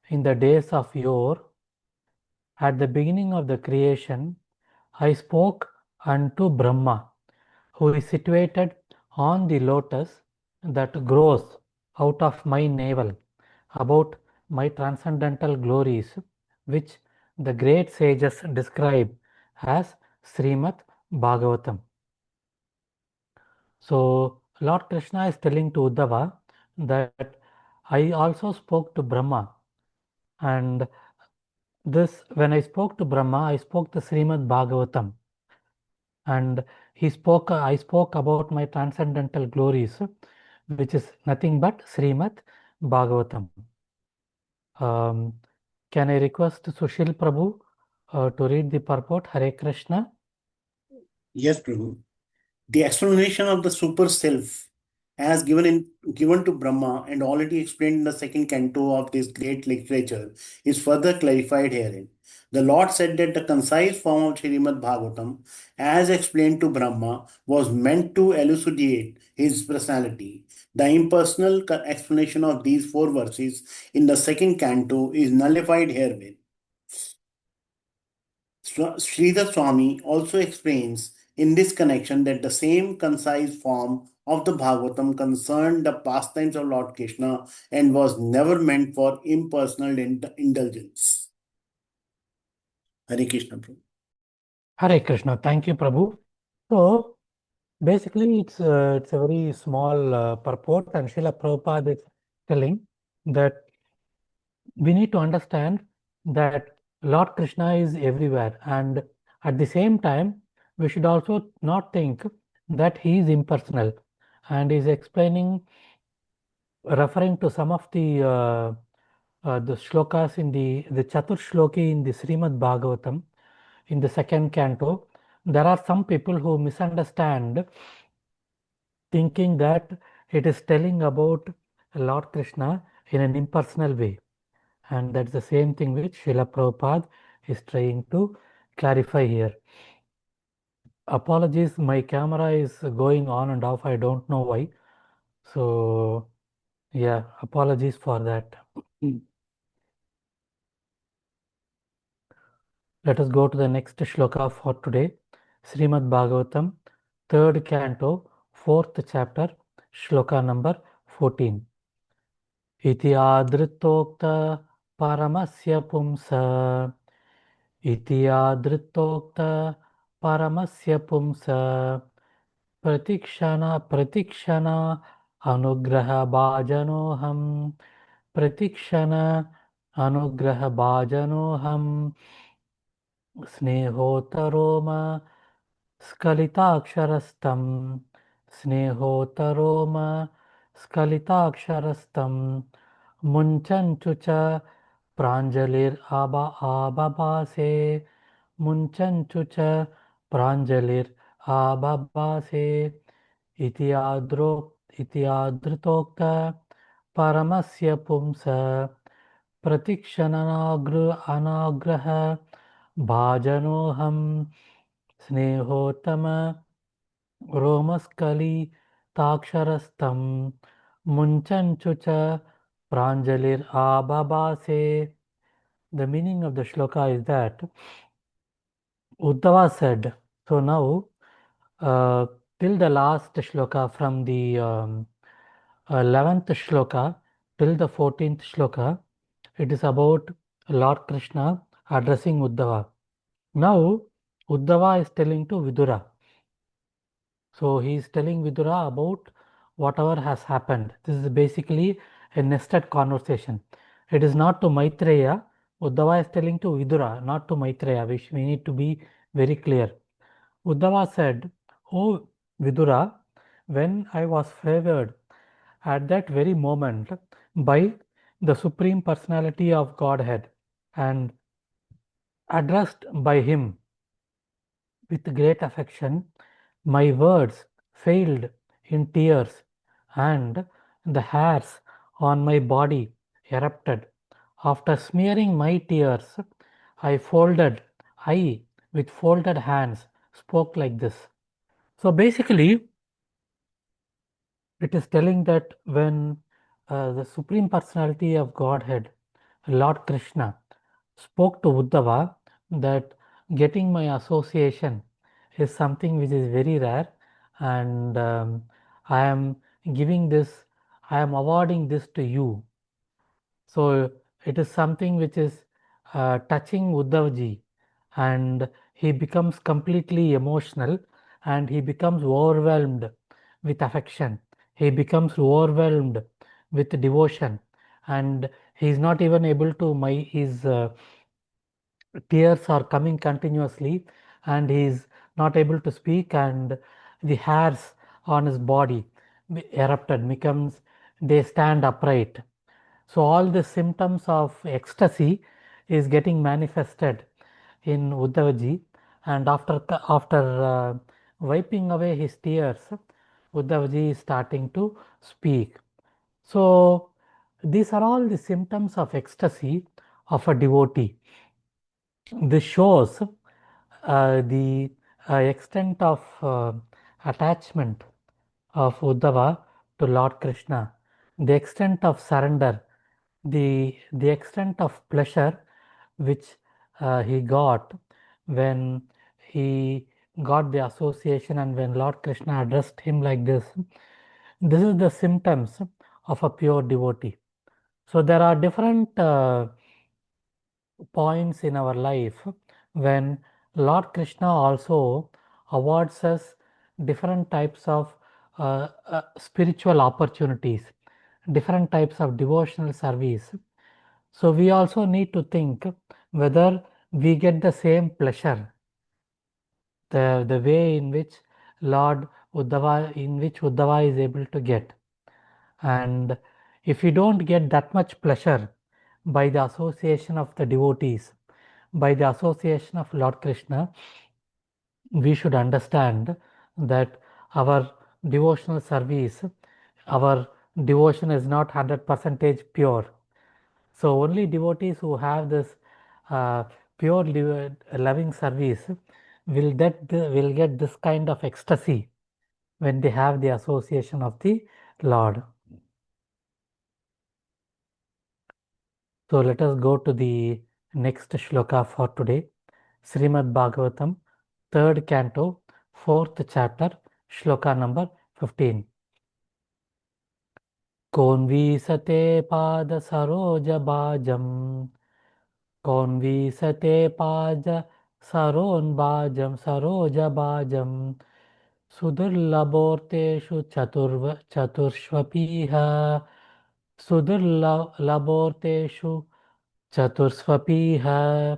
in the days of yore, at the beginning of the creation, I spoke unto Brahma, who is situated on the lotus that grows out of my navel, about my transcendental glories, which the great sages describe as Srimad Bhagavatam. So, Lord Krishna is telling to Uddhava that I also spoke to Brahma, and this, when I spoke to Brahma, I spoke the Srimad Bhagavatam, and I spoke about my transcendental glories, which is nothing but Srimad Bhagavatam. Can I request Sushil Prabhu to read the purport? Hare Krishna. Yes, Prabhu. The explanation of the super self as given to Brahma and already explained in the second canto of this great literature is further clarified herein. The Lord said that the concise form of Srimad Bhagavatam, as explained to Brahma, was meant to elucidate his personality. The impersonal explanation of these 4 verses in the second canto is nullified herewith. Sridhar Swami also explains in this connection that the same concise form of the Bhagavatam concerned the pastimes of Lord Krishna and was never meant for impersonal indulgence. Hare Krishna, Prabhu. Hare Krishna. Thank you, Prabhu. So basically, it's a very small purport, and Srila Prabhupada is telling that we need to understand that Lord Krishna is everywhere, and at the same time, we should also not think that he is impersonal. And he's explaining, referring to some of the shlokas in the Chatur Shloki in the Srimad Bhagavatam in the second canto. There are some people who misunderstand, thinking that it is telling about Lord Krishna in an impersonal way. And that's the same thing which Srila Prabhupada is trying to clarify here. Apologies, my camera is going on and off. I don't know why. So, yeah, apologies for that. Let us go to the next shloka for today. Srimad Bhagavatam, third canto, fourth chapter, shloka number 14. Iti adritokta paramasya pumsa. Iti adritokta paramasya pumsa. Pratikshana anugraha bhajanoham. Pratikshana anugraha bhajanoham. Snehotaroma Skalitaksharastam Snehotaroma Skalitaksharastam Munchanchucha Pranjalir Ababase Munchanchucha Pranjalir Ababase Iti adrutokta Paramasya Pumsa Pratikshanagraha Bhajanoham Snehotama Romaskali Taksharastam Munchanchucha Pranjalir Ababase. The meaning of the shloka is that Uddhava said, so now till the last shloka from the 11th shloka till the 14th shloka, it is about Lord Krishna addressing Uddhava. Now, Uddhava is telling to Vidura. So, he is telling Vidura about whatever has happened. This is basically a nested conversation. It is not to Maitreya. Uddhava is telling to Vidura, not to Maitreya, which we need to be very clear. Uddhava said, "O Vidura, when I was favored at that very moment by the Supreme Personality of Godhead and addressed by him with great affection, my words failed in tears, and the hairs on my body erupted. After smearing my tears, I with folded hands spoke like this." So basically, it is telling that when the Supreme Personality of Godhead, Lord Krishna, spoke to Uddhava that getting my association is something which is very rare, and I am giving this, I am awarding this to you. So it is something which is touching Uddhavji, and he becomes completely emotional and he becomes overwhelmed with affection. He becomes overwhelmed with devotion, and he is not even able to, his tears are coming continuously, and he is not able to speak, and the hairs on his body erupted, becomes, they stand upright. So all the symptoms of ecstasy is getting manifested in Uddhavaji, and after wiping away his tears, Uddhavaji is starting to speak. So these are all the symptoms of ecstasy of a devotee. This shows the extent of attachment of Uddhava to Lord Krishna, the extent of surrender, the extent of pleasure which he got when he got the association, and when Lord Krishna addressed him like this is the symptoms of a pure devotee. So there are different points in our life when Lord Krishna also awards us different types of spiritual opportunities, different types of devotional service. So we also need to think whether we get the same pleasure, the way in which Uddhava is able to get. And if we don't get that much pleasure by the association of the devotees, by the association of Lord Krishna, we should understand that our devotional service, our devotion is not 100% pure. So only devotees who have this pure loving service will get this kind of ecstasy when they have the association of the Lord. So let us go to the next shloka for today. Srimad Bhagavatam, 3rd Canto, 4th chapter, shloka number 15. Konvisate pada saroja bhajam, konvisate pada saron bhajam, saroja bhajam, sudurlaborteshu chaturshvapiha, sudurlaborteshu chaturshvapiha,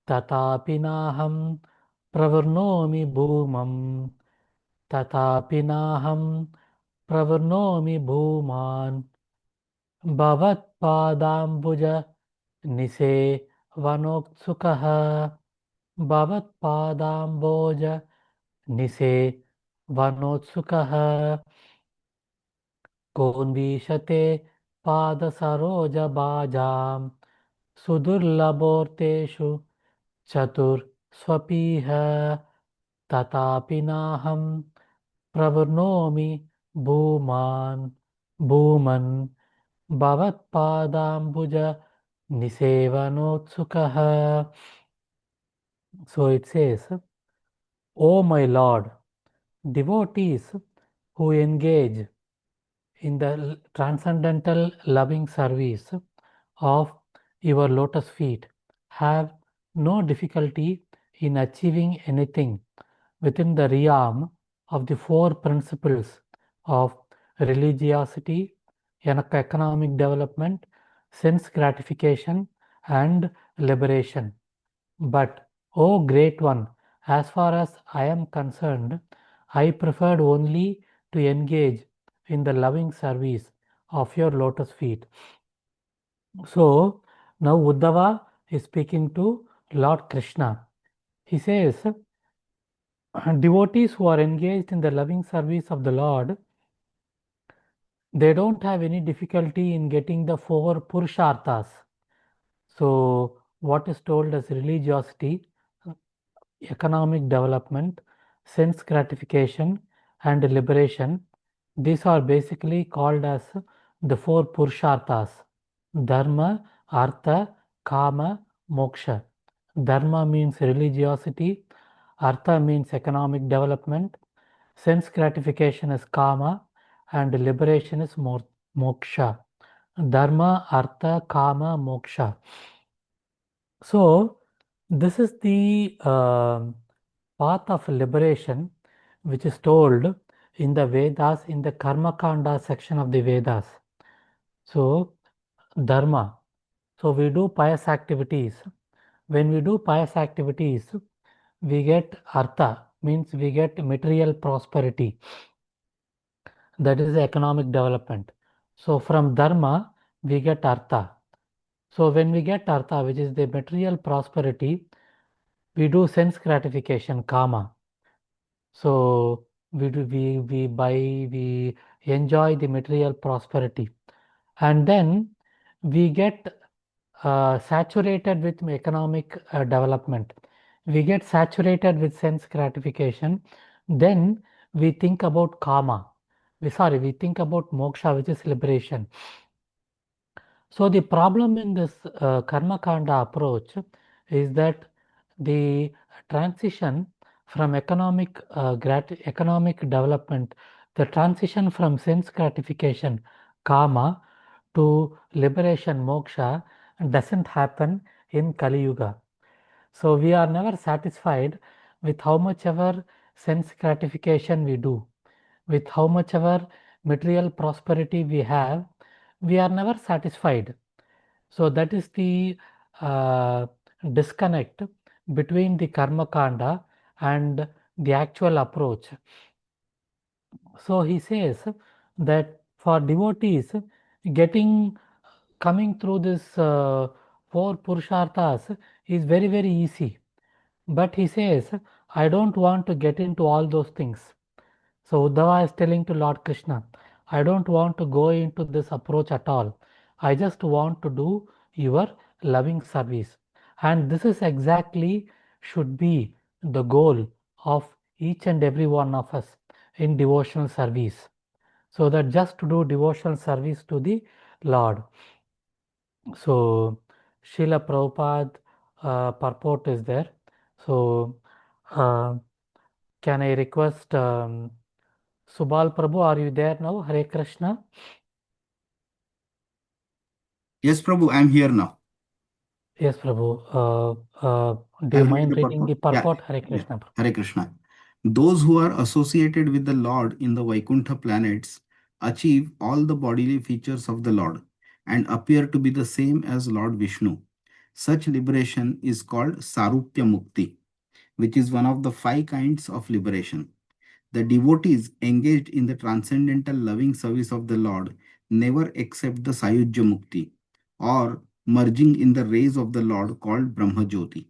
tatapi naham pravarnomi bhumam, tatapi naham pravarnomi bhuman, bhavatpadambuja nise vanoksukaha, bhavatpadamboja nise vanotsukaha, konvishate padasaroja bhajam, sudurlaborteshu chatur swapiha, tatapi naham pravarnomi bhuman, bhavatpadambuja nisevanotsukaha. So it says, O my Lord, devotees who engage in the transcendental loving service of your lotus feet have no difficulty in achieving anything within the realm of the four principles of religiosity, economic development, sense gratification, and liberation. But, O Great One, as far as I am concerned, I preferred only to engage in the loving service of your lotus feet. So, now Uddhava is speaking to Lord Krishna. He says, devotees who are engaged in the loving service of the Lord, they don't have any difficulty in getting the four purusharthas. So, what is told as religiosity, economic development, sense gratification, and liberation, these are basically called as the four purusharthas: dharma, artha, kama, moksha. Dharma means religiosity, artha means economic development, sense gratification is kama, and liberation is moksha. Dharma, artha, kama, moksha. So, this is the path of liberation which is told in the Vedas, in the Karma Kanda section of the Vedas. So, dharma. So, we do pious activities. When we do pious activities, we get artha, means we get material prosperity. That is the economic development. So, from dharma, we get artha. So, when we get artha, which is the material prosperity, we do sense gratification, kama. So we buy, we enjoy the material prosperity, and then we get saturated with economic development. We get saturated with sense gratification. Then we think about kama. We think about moksha, which is liberation. So the problem in this karma kanda approach is that the transition from economic development, the transition from sense gratification, kama, to liberation, moksha, doesn't happen in Kali Yuga. So we are never satisfied with how much ever sense gratification we do, with how much ever material prosperity we have, we are never satisfied. So that is the uh, disconnect between the karma kanda and the actual approach. So he says that for devotees, coming through this four purusharthas is very, very easy. But he says, I don't want to get into all those things. So Uddhava is telling to Lord Krishna, I don't want to go into this approach at all. I just want to do your loving service. And this is exactly should be the goal of each and every one of us in devotional service. So that just to do devotional service to the Lord. So Srila Prabhupada purport is there. So can I request Subal Prabhu, are you there now? Hare Krishna. Yes, Prabhu, I'm here now. Yes, Prabhu. Do you I've read mind the reading the purport. Yeah, purport? Hare yeah. Krishna, Prabhu. Hare Krishna. Those who are associated with the Lord in the Vaikuntha planets achieve all the bodily features of the Lord and appear to be the same as Lord Vishnu. Such liberation is called Sarupya Mukti, which is one of the 5 kinds of liberation. The devotees engaged in the transcendental loving service of the Lord never accept the Sayujya Mukti or merging in the rays of the Lord called Brahma Jyoti.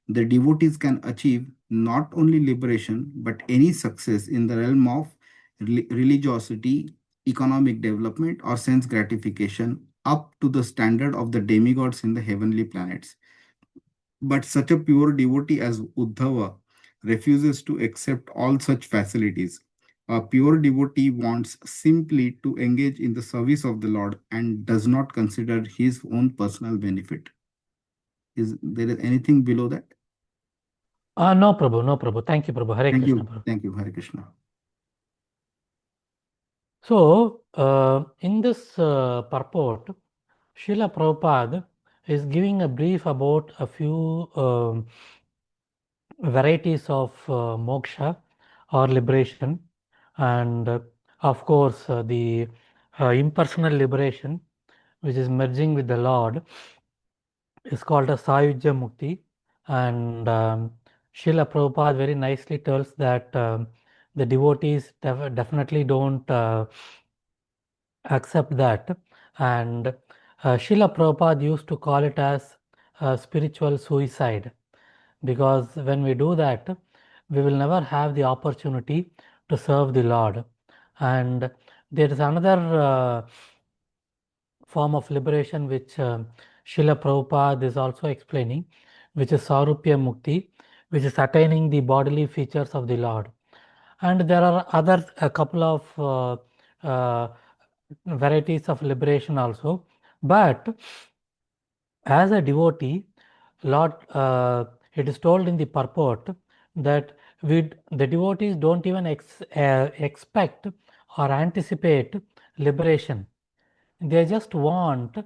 The devotees can achieve not only liberation but any success in the realm of religiosity, economic development, or sense gratification up to the standard of the demigods in the heavenly planets. But such a pure devotee as Uddhava refuses to accept all such facilities. A pure devotee wants simply to engage in the service of the Lord and does not consider his own personal benefit. Is there anything below that? No, Prabhu, no, Prabhu. Thank you, Prabhu. Hare Thank Krishna, you. Prabhu. Thank you, Hare Krishna. So, in this purport, Srila Prabhupada is giving a brief about a few varieties of moksha or liberation, and of course, the impersonal liberation, which is merging with the Lord, is called a Sayujya Mukti. And Srila Prabhupada very nicely tells that the devotees definitely don't accept that. And Srila Prabhupada used to call it as spiritual suicide, because when we do that, we will never have the opportunity to serve the Lord. And there is another form of liberation which Srila Prabhupada is also explaining, which is Sarupya Mukti, which is attaining the bodily features of the Lord. And there are a couple of varieties of liberation also. But as a devotee, Lord, it is told in the purport that the devotees don't even expect or anticipate liberation. They just want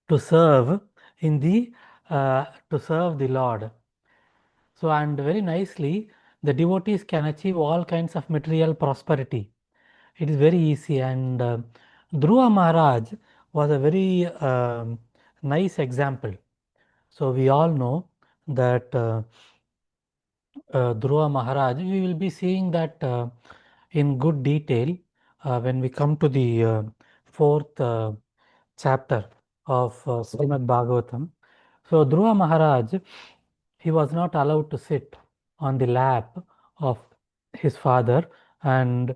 to serve to serve the Lord. So, and very nicely, the devotees can achieve all kinds of material prosperity. It is very easy. And Dhruva Maharaj was a very nice example. So we all know that Dhruva Maharaj, we will be seeing that in good detail when we come to the fourth chapter of Srimad Bhagavatam. So Dhruva Maharaj, he was not allowed to sit on the lap of his father, and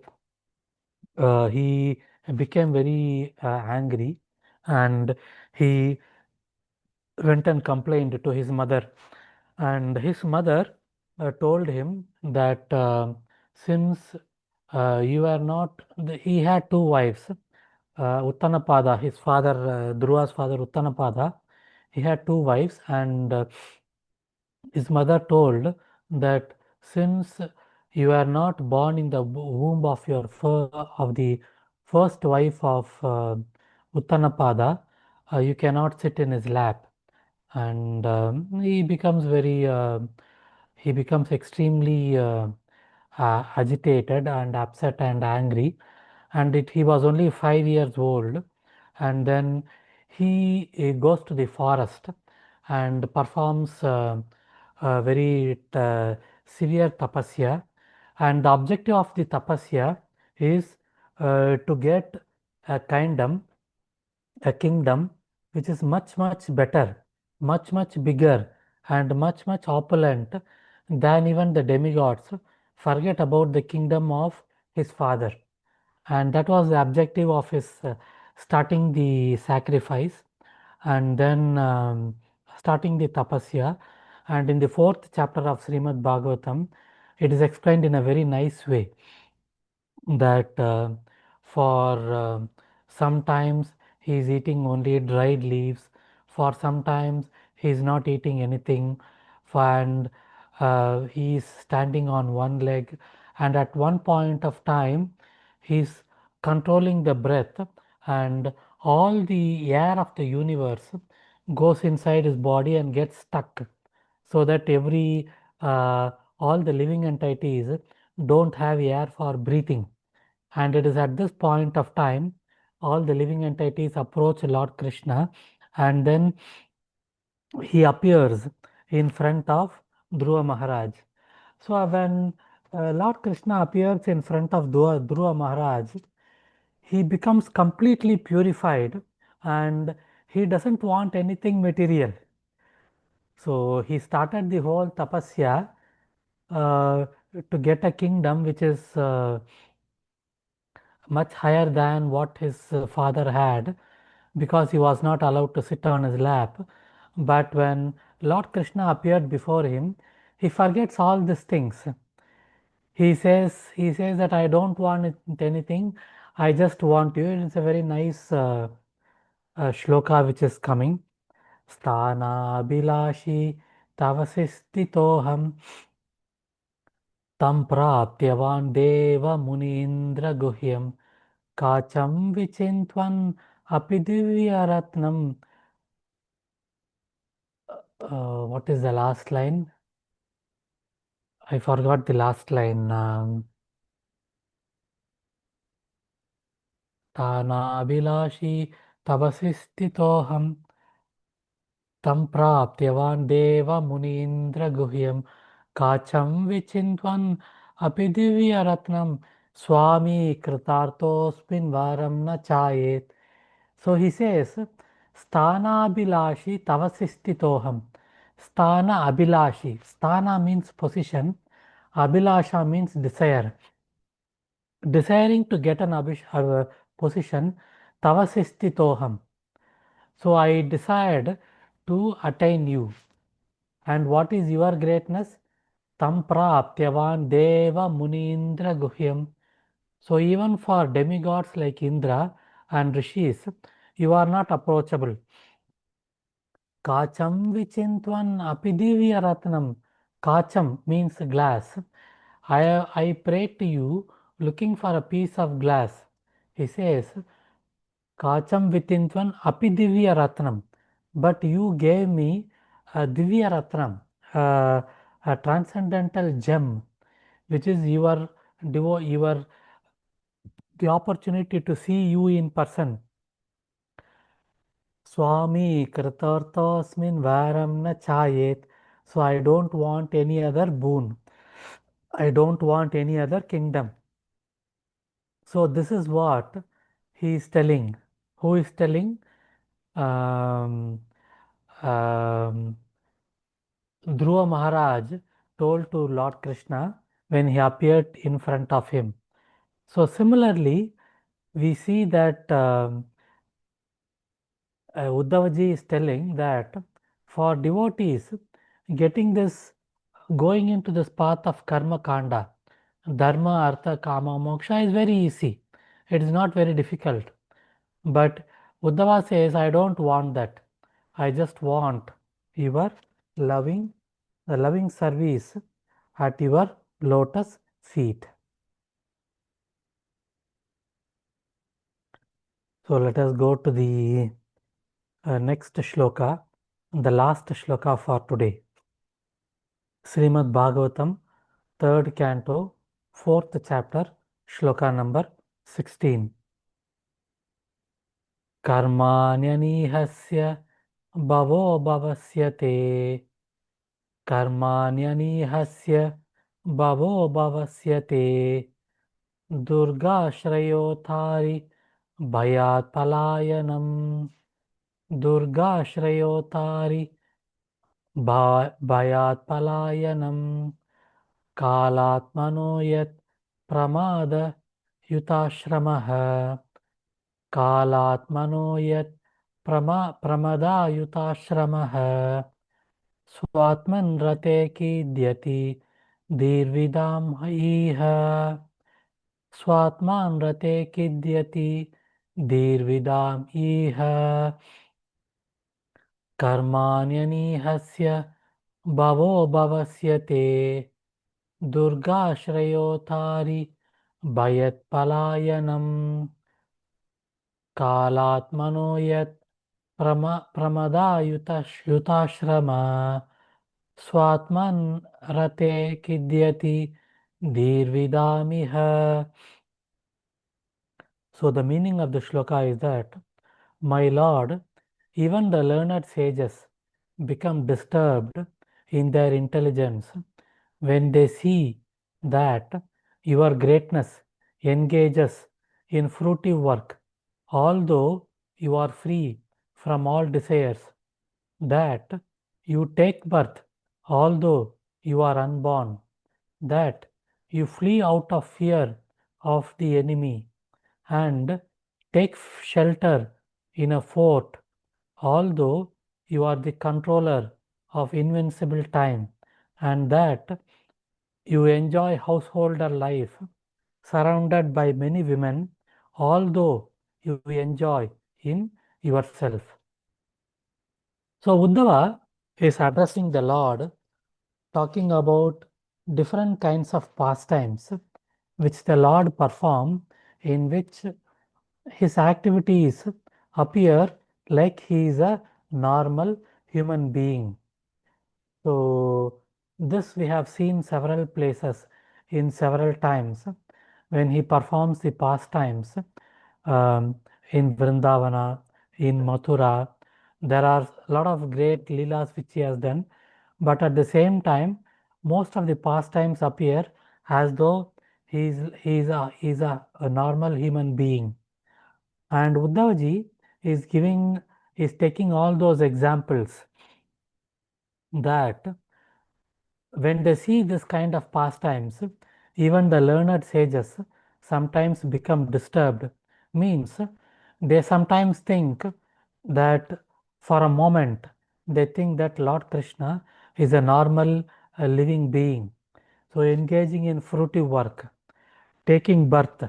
he became very angry, and he went and complained to his mother. And his mother told him that since you are not, he had 2 wives. Uttanapada, his father, Dhruva's father, Uttanapada, he had 2 wives, and his mother told that since you are not born in the womb of the first wife of Uttanapada, you cannot sit in his lap. And he becomes extremely agitated and upset and angry. And he was only 5 years old. And then he goes to the forest and performs a very severe tapasya. And the objective of the tapasya is to get a kingdom which is much, much better, much, much bigger, and much, much opulent than even the demigods. Forget about the kingdom of his father. And that was the objective of his starting the sacrifice and then starting the tapasya. And in the fourth chapter of Srimad Bhagavatam, it is explained in a very nice way that for sometimes he is eating only dried leaves, for sometimes he is not eating anything, and he is standing on one leg, and at one point of time he is controlling the breath, and all the air of the universe goes inside his body and gets stuck, so that all the living entities don't have air for breathing. And it is at this point of time all the living entities approach Lord Krishna, and then he appears in front of Dhruva Maharaj. So when Lord Krishna appears in front of Dhruva Maharaj, he becomes completely purified and he doesn't want anything material. So he started the whole tapasya uh, to get a kingdom which is much higher than what his father had, because he was not allowed to sit on his lap. But when Lord Krishna appeared before him, he forgets all these things. He says that I don't want anything, I just want you. It's a very nice shloka which is coming. Sthana Bilashi Tavasistitoham Tam Praptyavan Deva Munindra Guhyam Kacham Vichintvan Api Divyaratnam. What is the last line? I forgot the last line. Tanabilashi Tabasistitoham Tam Praptyavan Deva Munindra Guhyam Kacham Vichintvan Api Divyaratnam Swami Kritartosmin Varam Na Chayet. So he says, Sthana Abhilashi Tavasistitoham. Sthana Abhilashi. Sthana means position. Abhilasha means desire. Desiring to get an position. Tavasistitoham. So I desired to attain you. And what is your greatness? Tam praptyavan deva munindra guhyam. So even for demigods like Indra and Rishis, you are not approachable. Kacham vichintvan apidivya ratnam. Kacham means glass. I prayed to you looking for a piece of glass. He says, Kacham vitintvan apidivya ratnam. But you gave me a divya ratnam, a transcendental gem, which is the opportunity to see you in person. Swami Kritarthasmin Varam na Chayet. So I don't want any other boon. I don't want any other kingdom. So this is what he is telling. Who is telling? Um, um, Dhruva Maharaj told to Lord Krishna when he appeared in front of him. So similarly, we see that Uddhavaji is telling that for devotees, going into this path of karma kanda, dharma, artha, kama, moksha is very easy. It is not very difficult. But Uddhava says, I don't want that. I just want your the loving service at your lotus feet. So let us go to the next shloka, the last shloka for today. Srimad Bhagavatam, 3rd Canto, 4th chapter, shloka number 16. Karmanyanihasya bhavo bhavasyate. Karmanyanihasya bhavo bhavasyate. Durgashrayothari bhayat palayanam. Durgashrayothari bhayat palayanam. Kalatmano yat pramada yutashramah. Kalatmano yat pramada yutashramah. Swatman rate kidyati dirvidam iha. Swatman rate kidyati dirvidam iha. Karmanyani bhavo bhavasyate. Durgashrayothari bhayat palayanam. Kalatmano yat pramada yutashrama. Swatman rate kidyati dirvidamiha. So the meaning of the shloka is that, my Lord, even the learned sages become disturbed in their intelligence when they see that your greatness engages in fruitive work, although you are free from all desires, that you take birth, although you are unborn, that you flee out of fear of the enemy and take shelter in a fort, although you are the controller of invincible time, and that you enjoy householder life surrounded by many women, although you enjoy in yourself. So Uddhava is addressing the Lord, talking about different kinds of pastimes which the Lord perform, in which his activities appear like he is a normal human being. So this we have seen several places in several times when he performs the pastimes in Vrindavana, in Mathura. There are a lot of great leelas which he has done, but at the same time, most of the pastimes appear as though he is a normal human being. And Uddhavji is taking all those examples that when they see this kind of pastimes, even the learned sages sometimes become disturbed. Means they sometimes think that for a moment they think that Lord Krishna is a normal living being. So engaging in fruitive work, taking birth,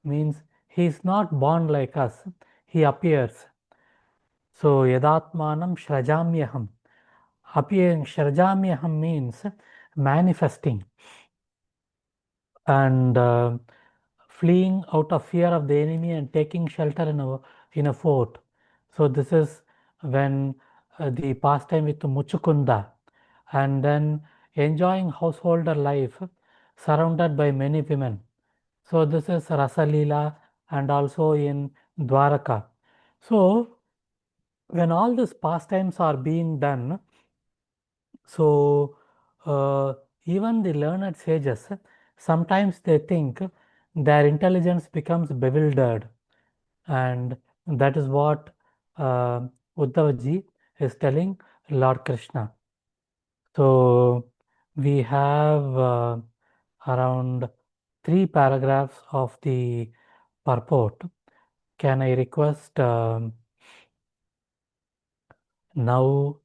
means he is not born like us, he appears. So yadatmanam shrajamyaham. Appearing shrajamyaham means manifesting and fleeing out of fear of the enemy and taking shelter in a fort. So this is when the pastime with Muchukunda, and then enjoying householder life surrounded by many women. So this is Rasalila and also in Dwaraka. So when all these pastimes are being done, so even the learned sages, sometimes they think their intelligence becomes bewildered, and that is what Uddhavaji is telling Lord Krishna. So we have around 3 paragraphs of the purport. Can I request now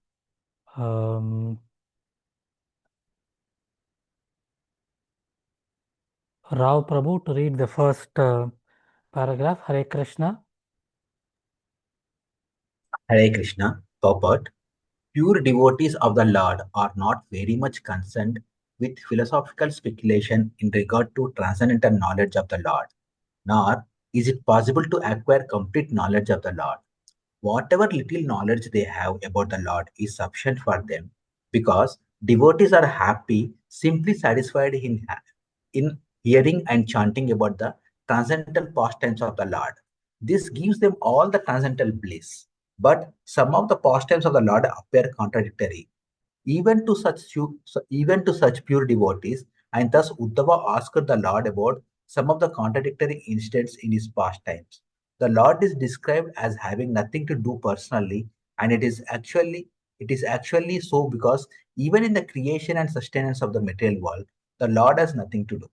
Rao Prabhu to read the first paragraph? Hare Krishna. Hare Krishna, purport. Pure devotees of the Lord are not very much concerned with philosophical speculation in regard to transcendental knowledge of the Lord, nor is it possible to acquire complete knowledge of the Lord. Whatever little knowledge they have about the Lord is sufficient for them, because devotees are happy, simply satisfied in hearing and chanting about the transcendental pastimes of the Lord. This gives them all the transcendental bliss. But some of the pastimes of the Lord appear contradictory, even to such pure devotees, and thus Uddhava asked the Lord about some of the contradictory incidents in his pastimes. The Lord is described as having nothing to do personally, and it is actually so, because even in the creation and sustenance of the material world, the Lord has nothing to do.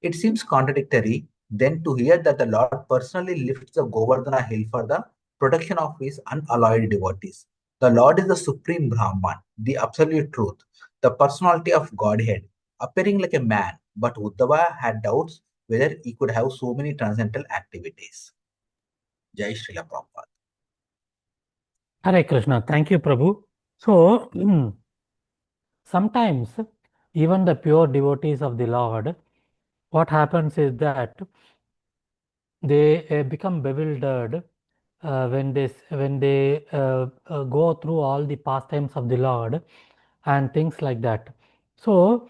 It seems contradictory then to hear that the Lord personally lifts the Govardhana hill for the protection of his unalloyed devotees. The Lord is the supreme Brahman, the absolute truth, the personality of Godhead, appearing like a man, but Uddhava had doubts whether he could have so many transcendental activities. Jai Srila Prabhupada. Hare Krishna. Thank you, Prabhu. So, sometimes even the pure devotees of the Lord, what happens is that they become bewildered when they go through all the pastimes of the Lord and things like that. So,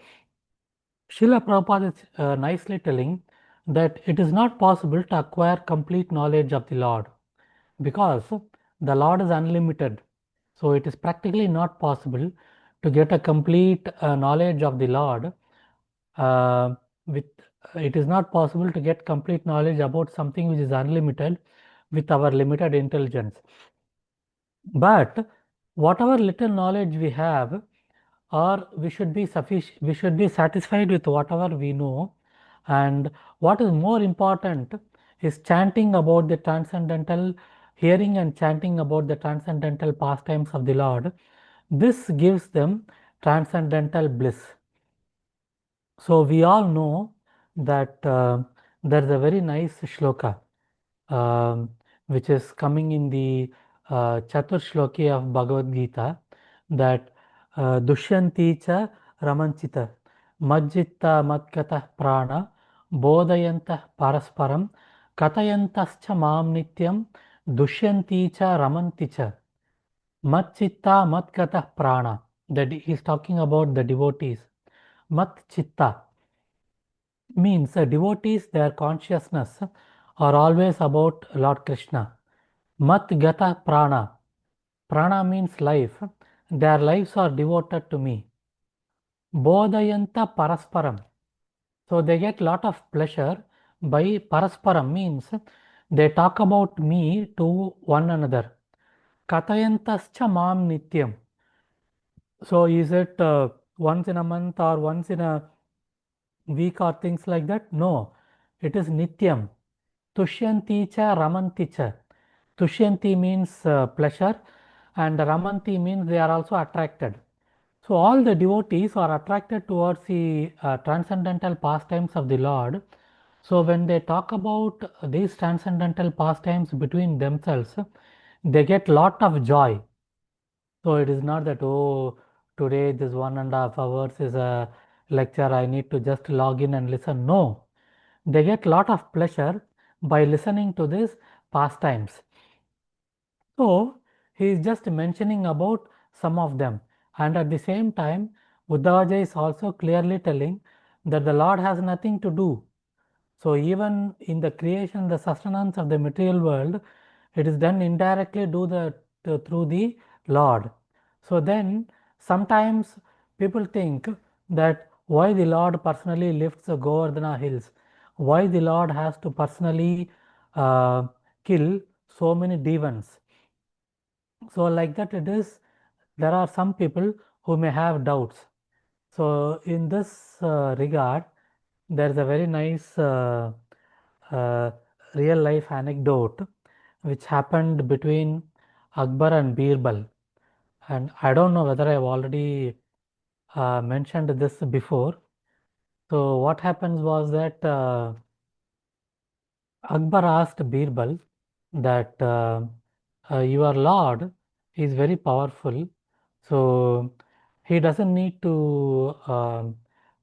Srila Prabhupada is nicely telling that it is not possible to acquire complete knowledge of the Lord, because the Lord is unlimited. So it is practically not possible to get a complete knowledge of the Lord. With it is not possible to get complete knowledge about something which is unlimited with our limited intelligence. But whatever little knowledge we have, or we should be satisfied with whatever we know. And what is more important is chanting about the transcendental, hearing and chanting about the transcendental pastimes of the Lord. This gives them transcendental bliss. So we all know that there is a very nice shloka um, which is coming in the Chatur Shloki of Bhagavad Gita, that Dushyanti cha Ramanchita Majjitta Matkatah Prana Bodhayantah Parasparam Katayantascha Mam Nityam Dushyanti cha Ramanti cha Matchitta Matkatah Prana. That he is talking about the devotees. Matchitta means devotees, their consciousness are always about Lord Krishna. Mat Gata Prana. Prana means life. Their lives are devoted to me. Bodhayanta Parasparam. So they get lot of pleasure by Parasparam, means they talk about me to one another. Katayantascha Mam Nityam. So is it once in a month or once in a week or things like that? No, it is Nityam. Tushyanti cha Ramanti cha. Tushyanti means pleasure, and Ramanti means they are also attracted. So all the devotees are attracted towards the transcendental pastimes of the Lord. So when they talk about these transcendental pastimes between themselves, they get lot of joy. So it is not that, oh, today this 1.5 hours is a lecture, I need to just log in and listen. No, they get lot of pleasure by listening to these pastimes. So he is just mentioning about some of them, and at the same time Uddhavaji is also clearly telling that the Lord has nothing to do. So even in the creation, the sustenance of the material world, it is done indirectly through the Lord. So then sometimes people think that why the Lord personally lifts the Govardhana hills, why the Lord has to personally kill so many demons. So like that it is, there are some people who may have doubts. So in this regard, there is a very nice uh, real life anecdote which happened between Akbar and Birbal. And I don't know whether I have already mentioned this before. So what happens was that Akbar asked Birbal that your Lord is very powerful, so he doesn't need to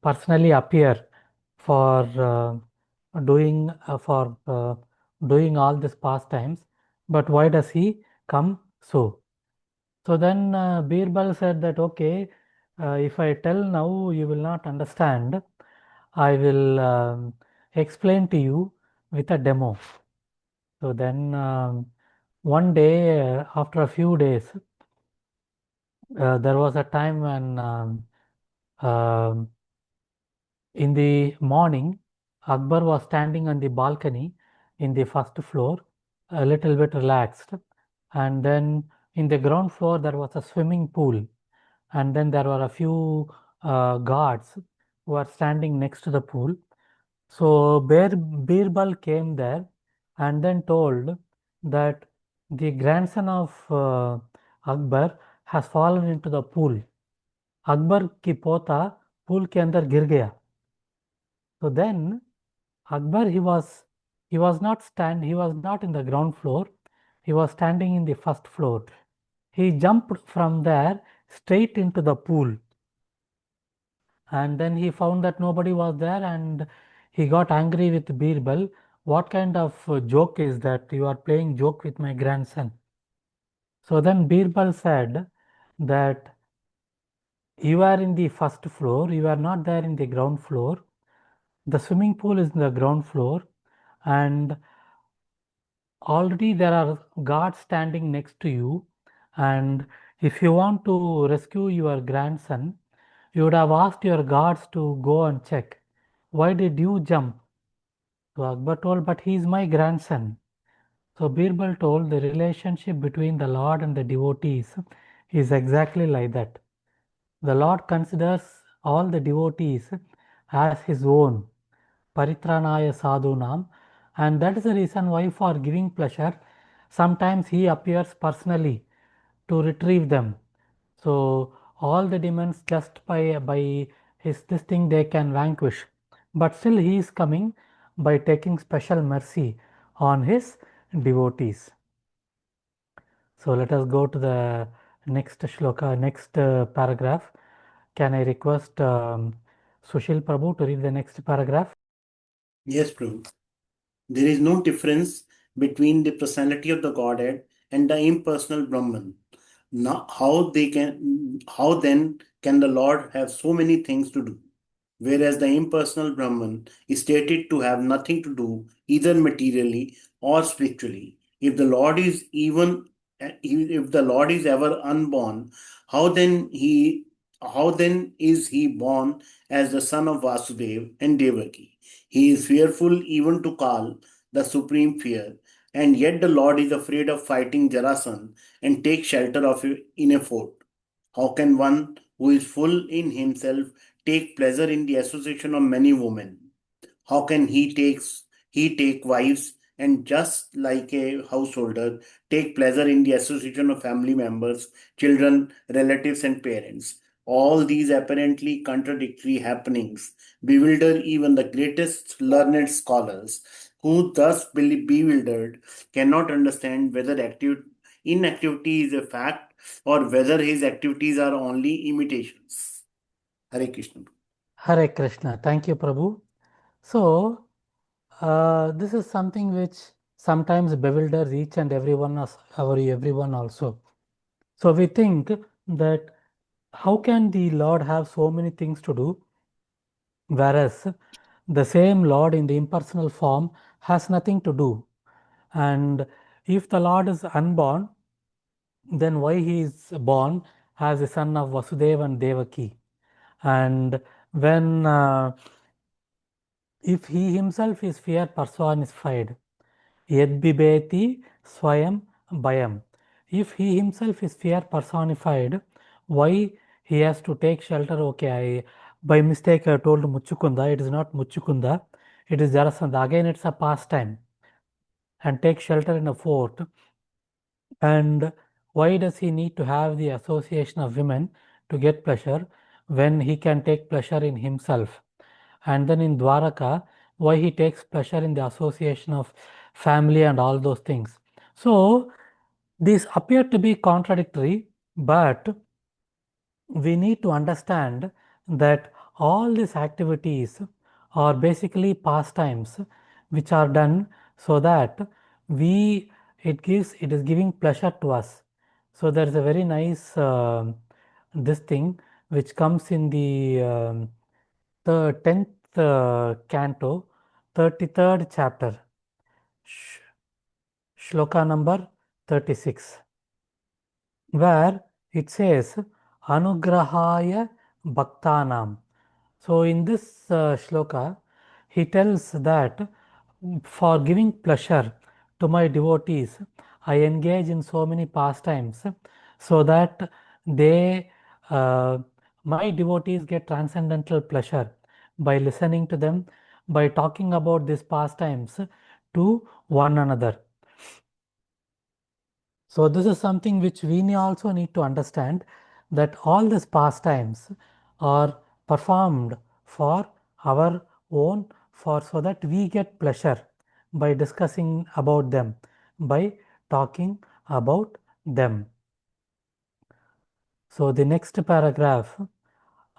personally appear for doing all these pastimes, but why does he come so? So then Birbal said that, okay, if I tell now, you will not understand. I will explain to you with a demo. So then one day, after a few days, there was a time when um, in the morning, Akbar was standing on the balcony in the first floor, a little bit relaxed. And then in the ground floor, there was a swimming pool. And then there were a few guards who were standing next to the pool. So Birbal came there and then told that the grandson of Akbar has fallen into the pool. Akbar की पोता pool के अंदर गिर गया. So then Akbar he was not in the ground floor. He was standing in the first floor. He jumped from there straight into the pool. And then he found that nobody was there and he got angry with Birbal. What kind of joke is that? You are playing joke with my grandson. So then Birbal said that you are in the first floor, you are not there in the ground floor. The swimming pool is in the ground floor and already there are guards standing next to you. And if you want to rescue your grandson, you would have asked your guards to go and check. Why did you jump? So Akbar told, but he is my grandson. So Birbal told the relationship between the Lord and the devotees is exactly like that. The Lord considers all the devotees as his own, Paritranaya Sadhunam, and that is the reason why for giving pleasure, sometimes he appears personally to retrieve them. So all the demons just by his this thing they can vanquish, but still he is coming by taking special mercy on his devotees. So let us go to the next shloka, next paragraph. Can I request Sushil Prabhu to read the next paragraph? Yes, Prabhu. There is no difference between the personality of the Godhead and the impersonal Brahman. Now, how then can the Lord have so many things to do? Whereas the impersonal Brahman is stated to have nothing to do either materially or spiritually. If the Lord is ever unborn, how then is he born as the son of Vasudev and Devaki? He is fearful even to call the supreme fear, and yet the Lord is afraid of fighting Jarasan and take shelter in a fort. How can one who is full in himself take pleasure in the association of many women? How can he take wives and just like a householder take pleasure in the association of family members, children, relatives, and parents? All these apparently contradictory happenings bewilder even the greatest learned scholars, who thus bewildered cannot understand whether inactivity is a fact or whether his activities are only imitations. Hare Krishna. Hare Krishna. Thank you, Prabhu. So, this is something which sometimes bewilders each and everyone also. So we think that how can the Lord have so many things to do, whereas the same Lord in the impersonal form has nothing to do. And if the Lord is unborn, then why he is born as a son of Vasudeva and Devaki? And when if he himself is fear personified, Yadbibeti Swayam Bayam. If he himself is fear personified, why he has to take shelter? Okay, by mistake I told Muchukunda, it is not Muchukunda, it is Jarasandha. Again, it's a pastime. And take shelter in a fort. And why does he need to have the association of women to get pleasure when he can take pleasure in himself? And then in Dwaraka, why he takes pleasure in the association of family and all those things. So these appear to be contradictory, but we need to understand that all these activities are basically pastimes which are done so that it is giving pleasure to us. So there is a very nice this thing which comes in the 10th canto, 33rd chapter, shloka number 36, where it says Anugrahaya Bhaktanam. So in this shloka, he tells that for giving pleasure to my devotees, I engage in so many pastimes so that they, my devotees get transcendental pleasure by listening to them, by talking about these pastimes to one another. So this is something which we also need to understand, that all these pastimes are performed for our own, so that we get pleasure by discussing about them, by talking about them. So the next paragraph,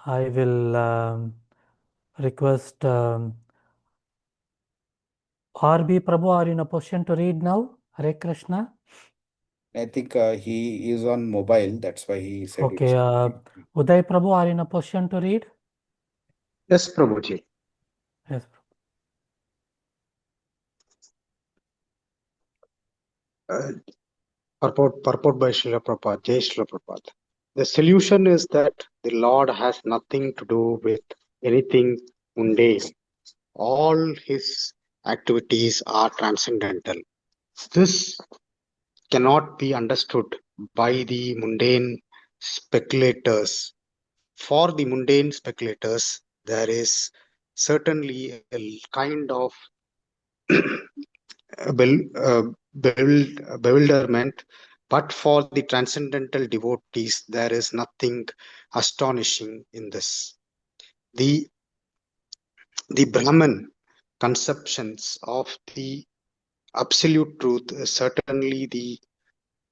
I will request RB Prabhu, are you in a position to read now? Hare Krishna. I think he is on mobile. That's why he said Okay, it's. Uday Prabhu, are you in a position to read? Yes, Prabhuji. Yes. Purport by Srila Prabhupada, Jai Srila Prabhupada. The solution is that the Lord has nothing to do with anything mundane. All his activities are transcendental. This cannot be understood by the mundane speculators. For the mundane speculators, there is certainly a kind of bewilderment, but for the transcendental devotees, there is nothing astonishing in this. The Brahman conceptions of the absolute truth is certainly the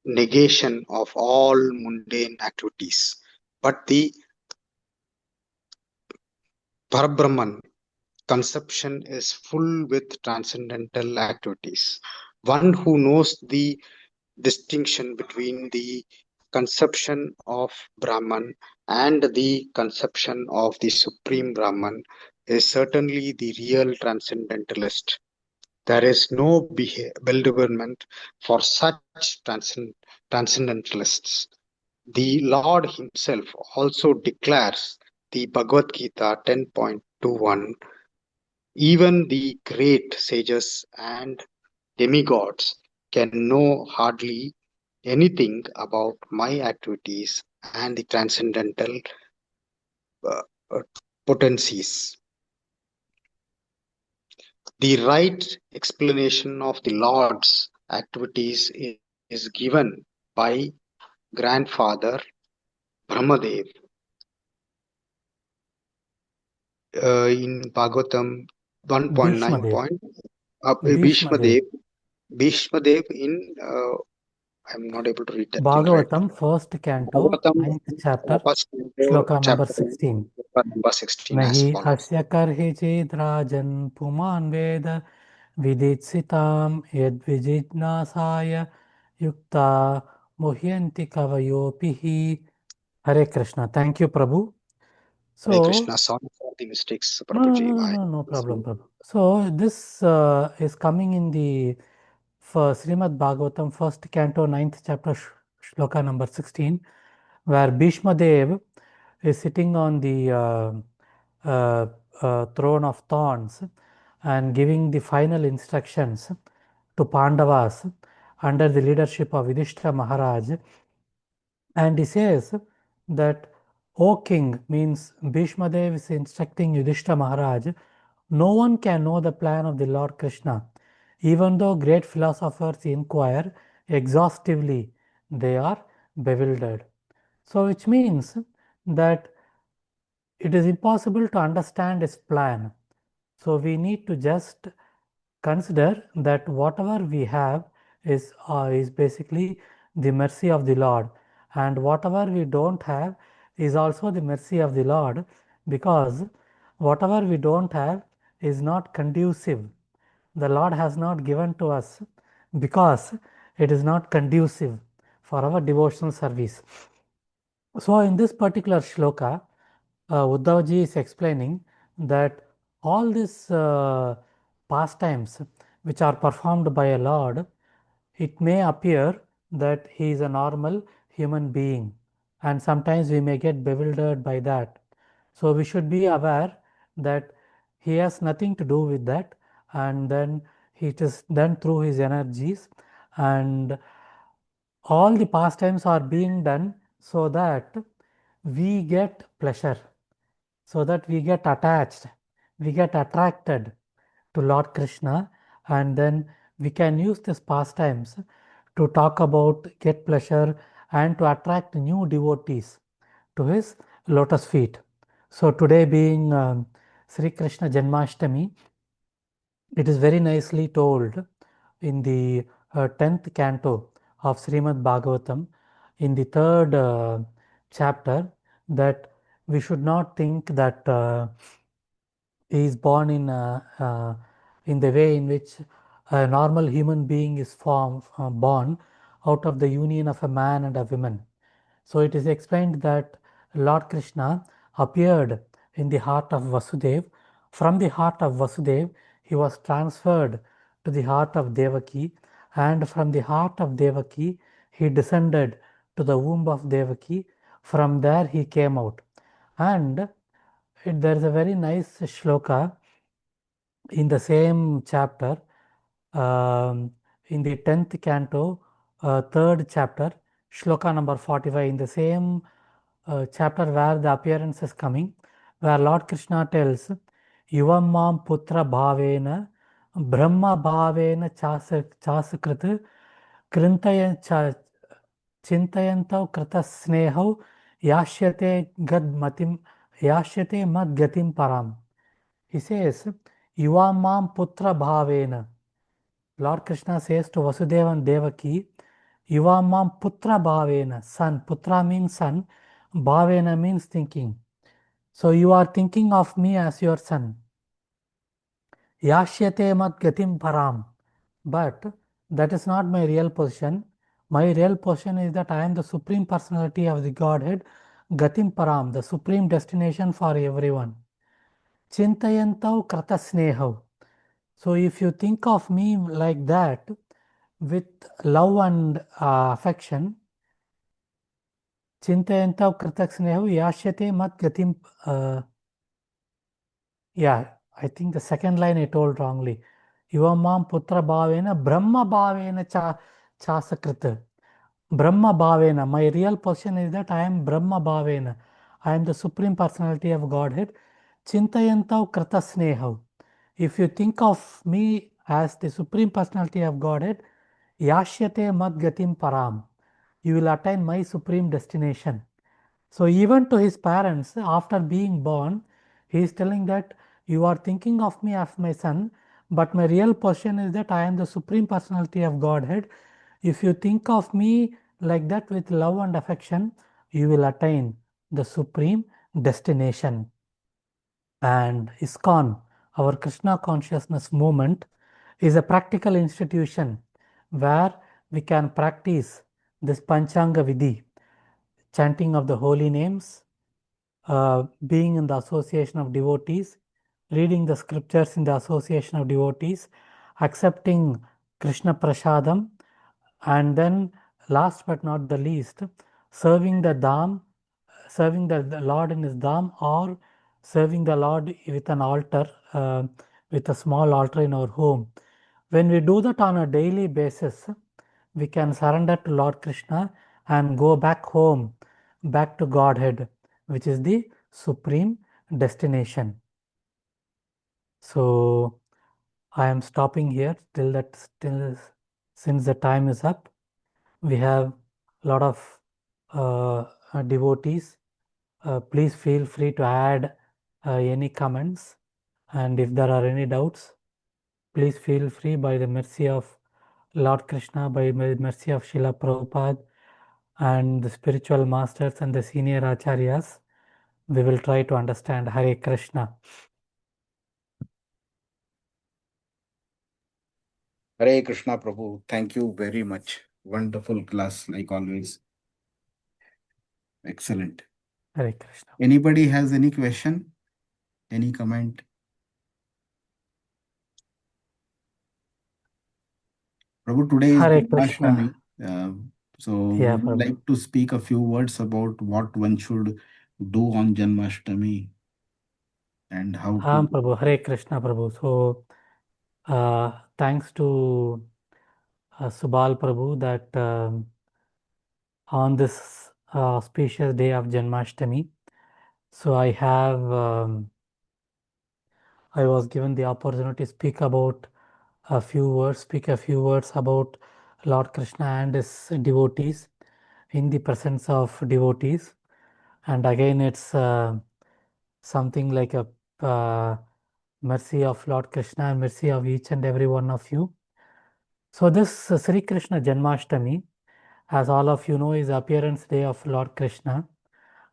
negation of all mundane activities. But the Parabrahman conception is full with transcendental activities. One who knows the distinction between the conception of Brahman and the conception of the Supreme Brahman is certainly the real transcendentalist. There is no bewilderment for such transcendentalists. The Lord Himself also declares the Bhagavad Gita 10.21. Even the great sages and demigods can know hardly anything about my activities and the transcendental uh, uh, potencies. The right explanation of the Lord's activities is given by grandfather Brahmadev in Bhagavatam 1.9 Bhishmadev. point. Bhishmadev. Bhishmadev in I'm not able to read that thing right now. Bhagavatam, first canto, Bhagavatam, 9th chapter, first shloka number chapter 16. number 16 as Nahi follows. asya karhi chedrajan puman veda viditsitam yadvijitnasaya yukta muhyanti kavayopihi. Hare Krishna. Thank you, Prabhu. Hare So, Krishna, sorry for the mistakes, no, no, Prabhuji. no, no, no problem, Prabhu. So, this is coming in the Srimad Bhagavatam, first canto, 9th chapter, shloka number 16, where Bhishma Dev is sitting on the throne of thorns and giving the final instructions to Pandavas under the leadership of Yudhishthira Maharaj. And he says that, O king, means Bhishma Dev is instructing Yudhishthira Maharaj, no one can know the plan of the Lord Krishna. Even though great philosophers inquire exhaustively, they are bewildered. So, which means that it is impossible to understand his plan. So, we need to just consider that whatever we have is basically the mercy of the Lord, and whatever we don't have is also the mercy of the Lord, because whatever we don't have is not conducive. The Lord has not given to us because it is not conducive for our devotional service. So in this particular shloka, Uddhavji is explaining that all these pastimes which are performed by a Lord, it may appear that he is a normal human being, and sometimes we may get bewildered by that. So we should be aware that he has nothing to do with that, and then it is done through his energies, and all the pastimes are being done so that we get pleasure, so that we get attached, we get attracted to Lord Krishna, and then we can use these pastimes to talk about, get pleasure, and to attract new devotees to his lotus feet. So today being Sri Krishna Janmashtami, it is very nicely told in the 10th canto of Srimad Bhagavatam, in the third chapter, that we should not think that he is born in the way in which a normal human being is born out of the union of a man and a woman. So it is explained that Lord Krishna appeared in the heart of Vasudev. From the heart of Vasudev, he was transferred to the heart of Devaki, and from the heart of Devaki, he descended to the womb of Devaki. From there, he came out. And there is a very nice shloka in the same chapter, in the 10th canto, 3rd chapter, shloka number 45, in the same chapter where the appearance is coming, where Lord Krishna tells, Yuvam mam putra bhavena, brahma bhavena chasakrit, krintayan chintayantav krita snehau, yashyate mad gatim param. He says, Yuvam mam putra bhavena. Lord Krishna says to Vasudeva and Devaki, Yuvam mam putra bhavena, son. Putra means son, bhavena means thinking. So you are thinking of me as your son. Yashyate mat gatim param. But that is not my real position. My real position is that I am the Supreme Personality of the Godhead, Gatim Param, the supreme destination for everyone. Chintayantav krata snehav. So if you think of me like that, with love and affection, Chintayantav krata snehav yashyate mat gatim. Yeah, I think the second line I told wrongly. Yuvamam putra bhavena brahma bhavena chasakrita. Brahma bhavena. My real position is that I am Brahma bhavena. I am the Supreme Personality of Godhead. Chintayantav krita snehav. If you think of me as the Supreme Personality of Godhead, yashyate mad gatim param. You will attain my supreme destination. So even to his parents, after being born, he is telling that you are thinking of me as my son, but my real position is that I am the Supreme Personality of Godhead. If you think of me like that with love and affection, you will attain the supreme destination. And ISKCON, our Krishna consciousness movement, is a practical institution where we can practice this Panchanga Vidhi, chanting of the holy names, being in the association of devotees, reading the scriptures in the association of devotees, accepting Krishna Prasadam, and then last but not the least, serving the Dham, serving the Lord in his Dham, or serving the Lord with an altar, with a small altar in our home. When we do that on a daily basis, we can surrender to Lord Krishna and go back home, back to Godhead, which is the supreme destination. So I am stopping here since the time is up. We have a lot of devotees. Please feel free to add any comments, and if there are any doubts, please feel free, by the mercy of Lord Krishna, by the mercy of Srila Prabhupada and the spiritual masters and the senior acharyas. we will try to understand. Hare Krishna. Hare Krishna, Prabhu. Thank you very much. Wonderful class, like always. Excellent. Hare Krishna. Anybody has any question? Any comment? Prabhu, today is Hare Janmashtami. Krishna. So Yeah, would you Prabhu. like to speak a few words about what one should do on Janmashtami and how to? Prabhu. Hare Krishna, Prabhu. So, thanks to Subal Prabhu that on this auspicious day of Janmashtami, so I was given the opportunity to speak a few words about Lord Krishna and his devotees in the presence of devotees. And again, it's something like a mercy of Lord Krishna and mercy of each and every one of you. So this Sri Krishna Janmashtami, as all of you know, is the appearance day of Lord Krishna.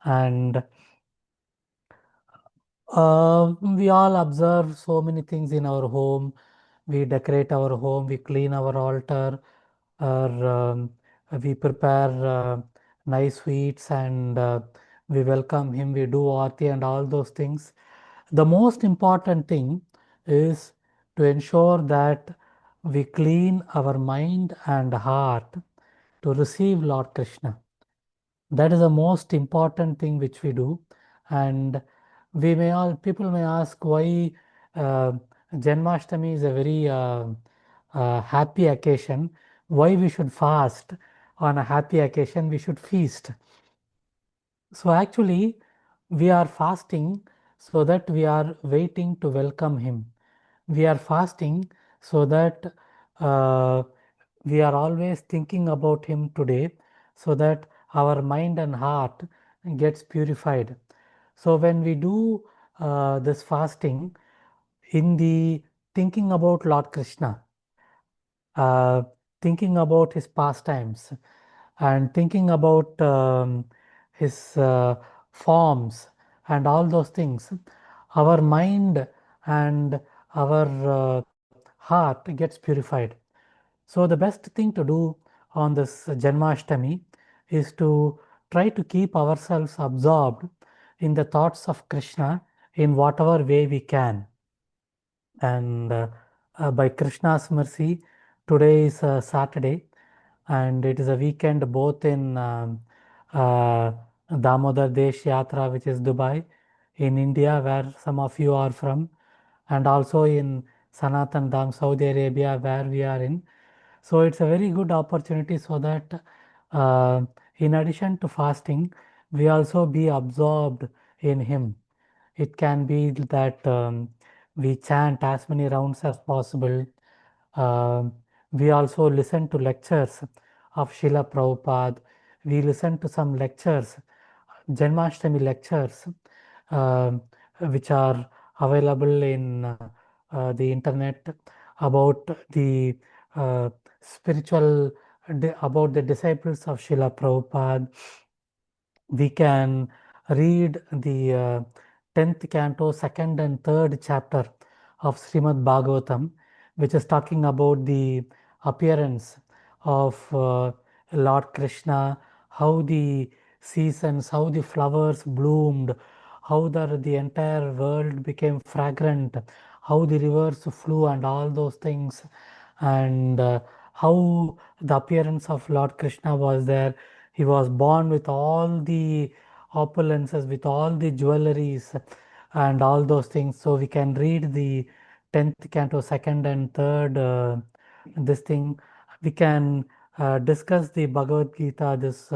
And we all observe so many things in our home. We decorate our home, we clean our altar, or we prepare nice sweets, and we welcome him, we do aarti and all those things. The most important thing is to ensure that we clean our mind and heart to receive Lord Krishna. That is the most important thing which we do. And people may ask why uh, Janmashtami is a very happy occasion. Why we should fast on a happy occasion? We should feast. So actually, we are fasting so that we are waiting to welcome him. We are fasting so that uh, we are always thinking about him today, so that our mind and heart gets purified. So when we do this fasting in the thinking about Lord Krishna, uh, thinking about his pastimes, and thinking about his forms and all those things, our mind and our heart gets purified. So the best thing to do on this Janmashtami is to try to keep ourselves absorbed in the thoughts of Krishna in whatever way we can. And by Krishna's mercy, today is Saturday, and it is a weekend both in Damodar Desh Yatra, which is Dubai, in India, where some of you are from, and also in Sanatan Dham, Saudi Arabia, where we are in. So it's a very good opportunity so that uh, in addition to fasting, we also be absorbed in Him. It can be that we chant as many rounds as possible. Um, we also listen to lectures of Srila Prabhupada. We listen to some lectures, Janmashtami lectures, um, which are available in the internet about the uh, spiritual, about the disciples of Srila Prabhupada. We can read the 10th canto, second and third chapter of Srimad Bhagavatam, which is talking about the appearance of Lord Krishna, how the seasons, how the flowers bloomed, how the entire world became fragrant, how the rivers flew, and all those things, and how the appearance of Lord Krishna was there. He was born with all the opulences, with all the jewelries and all those things. So we can read the 10th canto, second and third this thing. We can discuss the Bhagavad Gita, this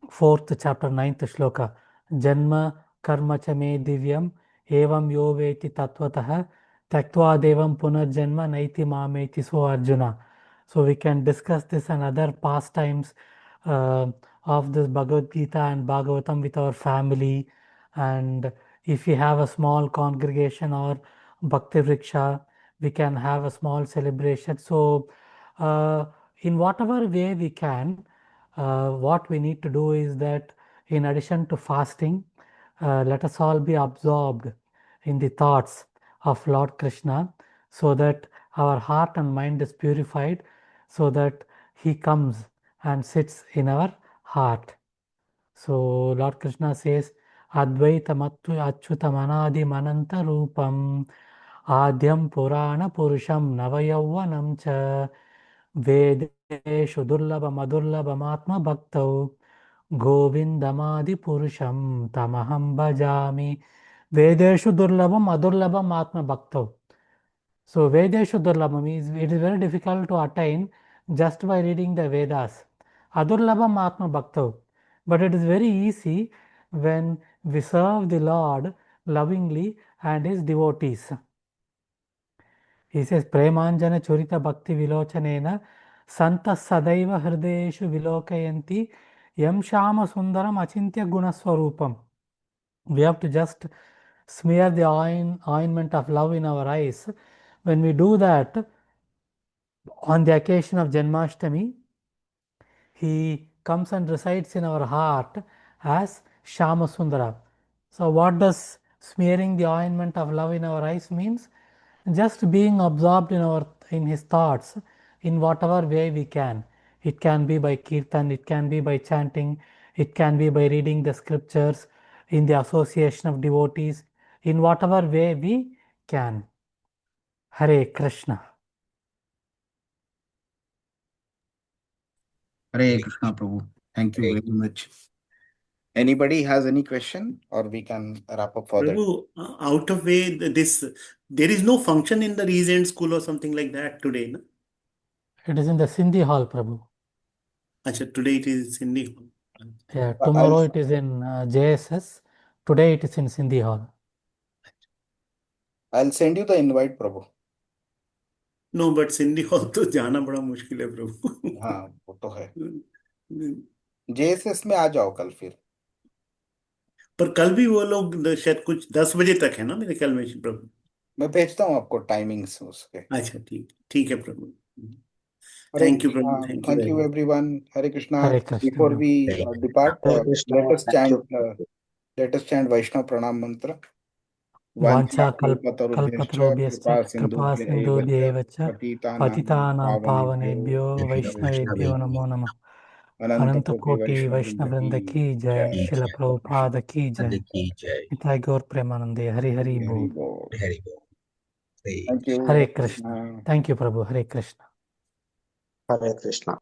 fourth chapter, ninth shloka. Janma karma cha me divyam evam yo veti tatvatah taktva devam punarjanma naiti mameti so Arjuna. So we can discuss this and other pastimes uh, of this Bhagavad Gita and Bhagavatam with our family. And if we have a small congregation or Bhakti Vriksha, we can have a small celebration. So in whatever way we can, what we need to do is that in addition to fasting, let us all be absorbed in the thoughts of Lord Krishna, so that our heart and mind is purified, so that He comes and sits in our heart. So Lord Krishna says, Advaitam Achyutam Anadim Ananta Rupam Adyam Purana Purusham Navayauvanam Cha Vedeshu Durlabam Adurlabam Atma Bhaktau Govindamadi Purusham Tamaham Bhajami. Vedeshu Durlabam Adurlabam Atma Bhaktau. So Vedeshu Durlabam means it is very difficult to attain just by reading the Vedas. Adurlabam Atma Bhaktau. But it is very easy when we serve the Lord lovingly and His devotees. He says, Premanjana Churita Bhakti Vilochanena Santa Sadaiva Hrideshu Vilokayanti Yam Shama Sundaram Achintya Gunaswarupam. We have to just smear the ointment of love in our eyes. When we do that, on the occasion of Janmashtami, He comes and resides in our heart as Shama Sundara. So what does smearing the ointment of love in our eyes means? Just being absorbed in His thoughts in whatever way we can. It can be by kirtan, it can be by chanting, it can be by reading the scriptures, in the association of devotees, in whatever way we can. Hare Krishna. Hare Krishna, Prabhu. Thank you Hare very much. Anybody has any question, or we can wrap up for that? Prabhu, out of way, there is no function in the Regent School or something like that today, no? It is in the Sindhi hall, Prabhu. Achha, today it is Sindhi hall. Yeah, tomorrow it is in JSS. Today it is in Sindhi hall. I'll send you the invite, Prabhu. No, but Sindhi hall तो जाना बड़ा मुश्किल है प्रभु. हाँ, वो तो है. JSS में आ जाओ कल फिर. पर कल भी वो लोग शायद कुछ 10 बजे तक है ना मेरे ख्याल में प्रभु. मैं भेजता हूँ आपको टाइमिंग्स उसके. अच्छा, ठीक है प्रभु. Hare Thank you, Krishna. Prabhu. Thank you Thank very you, much. everyone. Hare Krishna. Hare Krishna. Before we Hare depart, Hare Krishna. let us Thank chant. you. Let us chant Vaishnav Pranam mantra. Vancha Kalpatarubhyascha kalpatarubhyascha kripa kripa sindhubhya eva sindhubhyeva cha patitanam patitanam pavanebhyo vaishnavebhyo vaishnavebhyo namo namah. Ananta Ananta Koti Koti Vaishnavrinda Vaishnavrinda ki ki jai, jai. Srila Prabhupada ki jai. Ki Jai. Nitai Gaur Premanande, Hari Hari Hari Bol. Bol. Hare Bol. Hare Thank you. Hare Krishna. Thank you, Prabhu. Hare Krishna. Hare Krishna.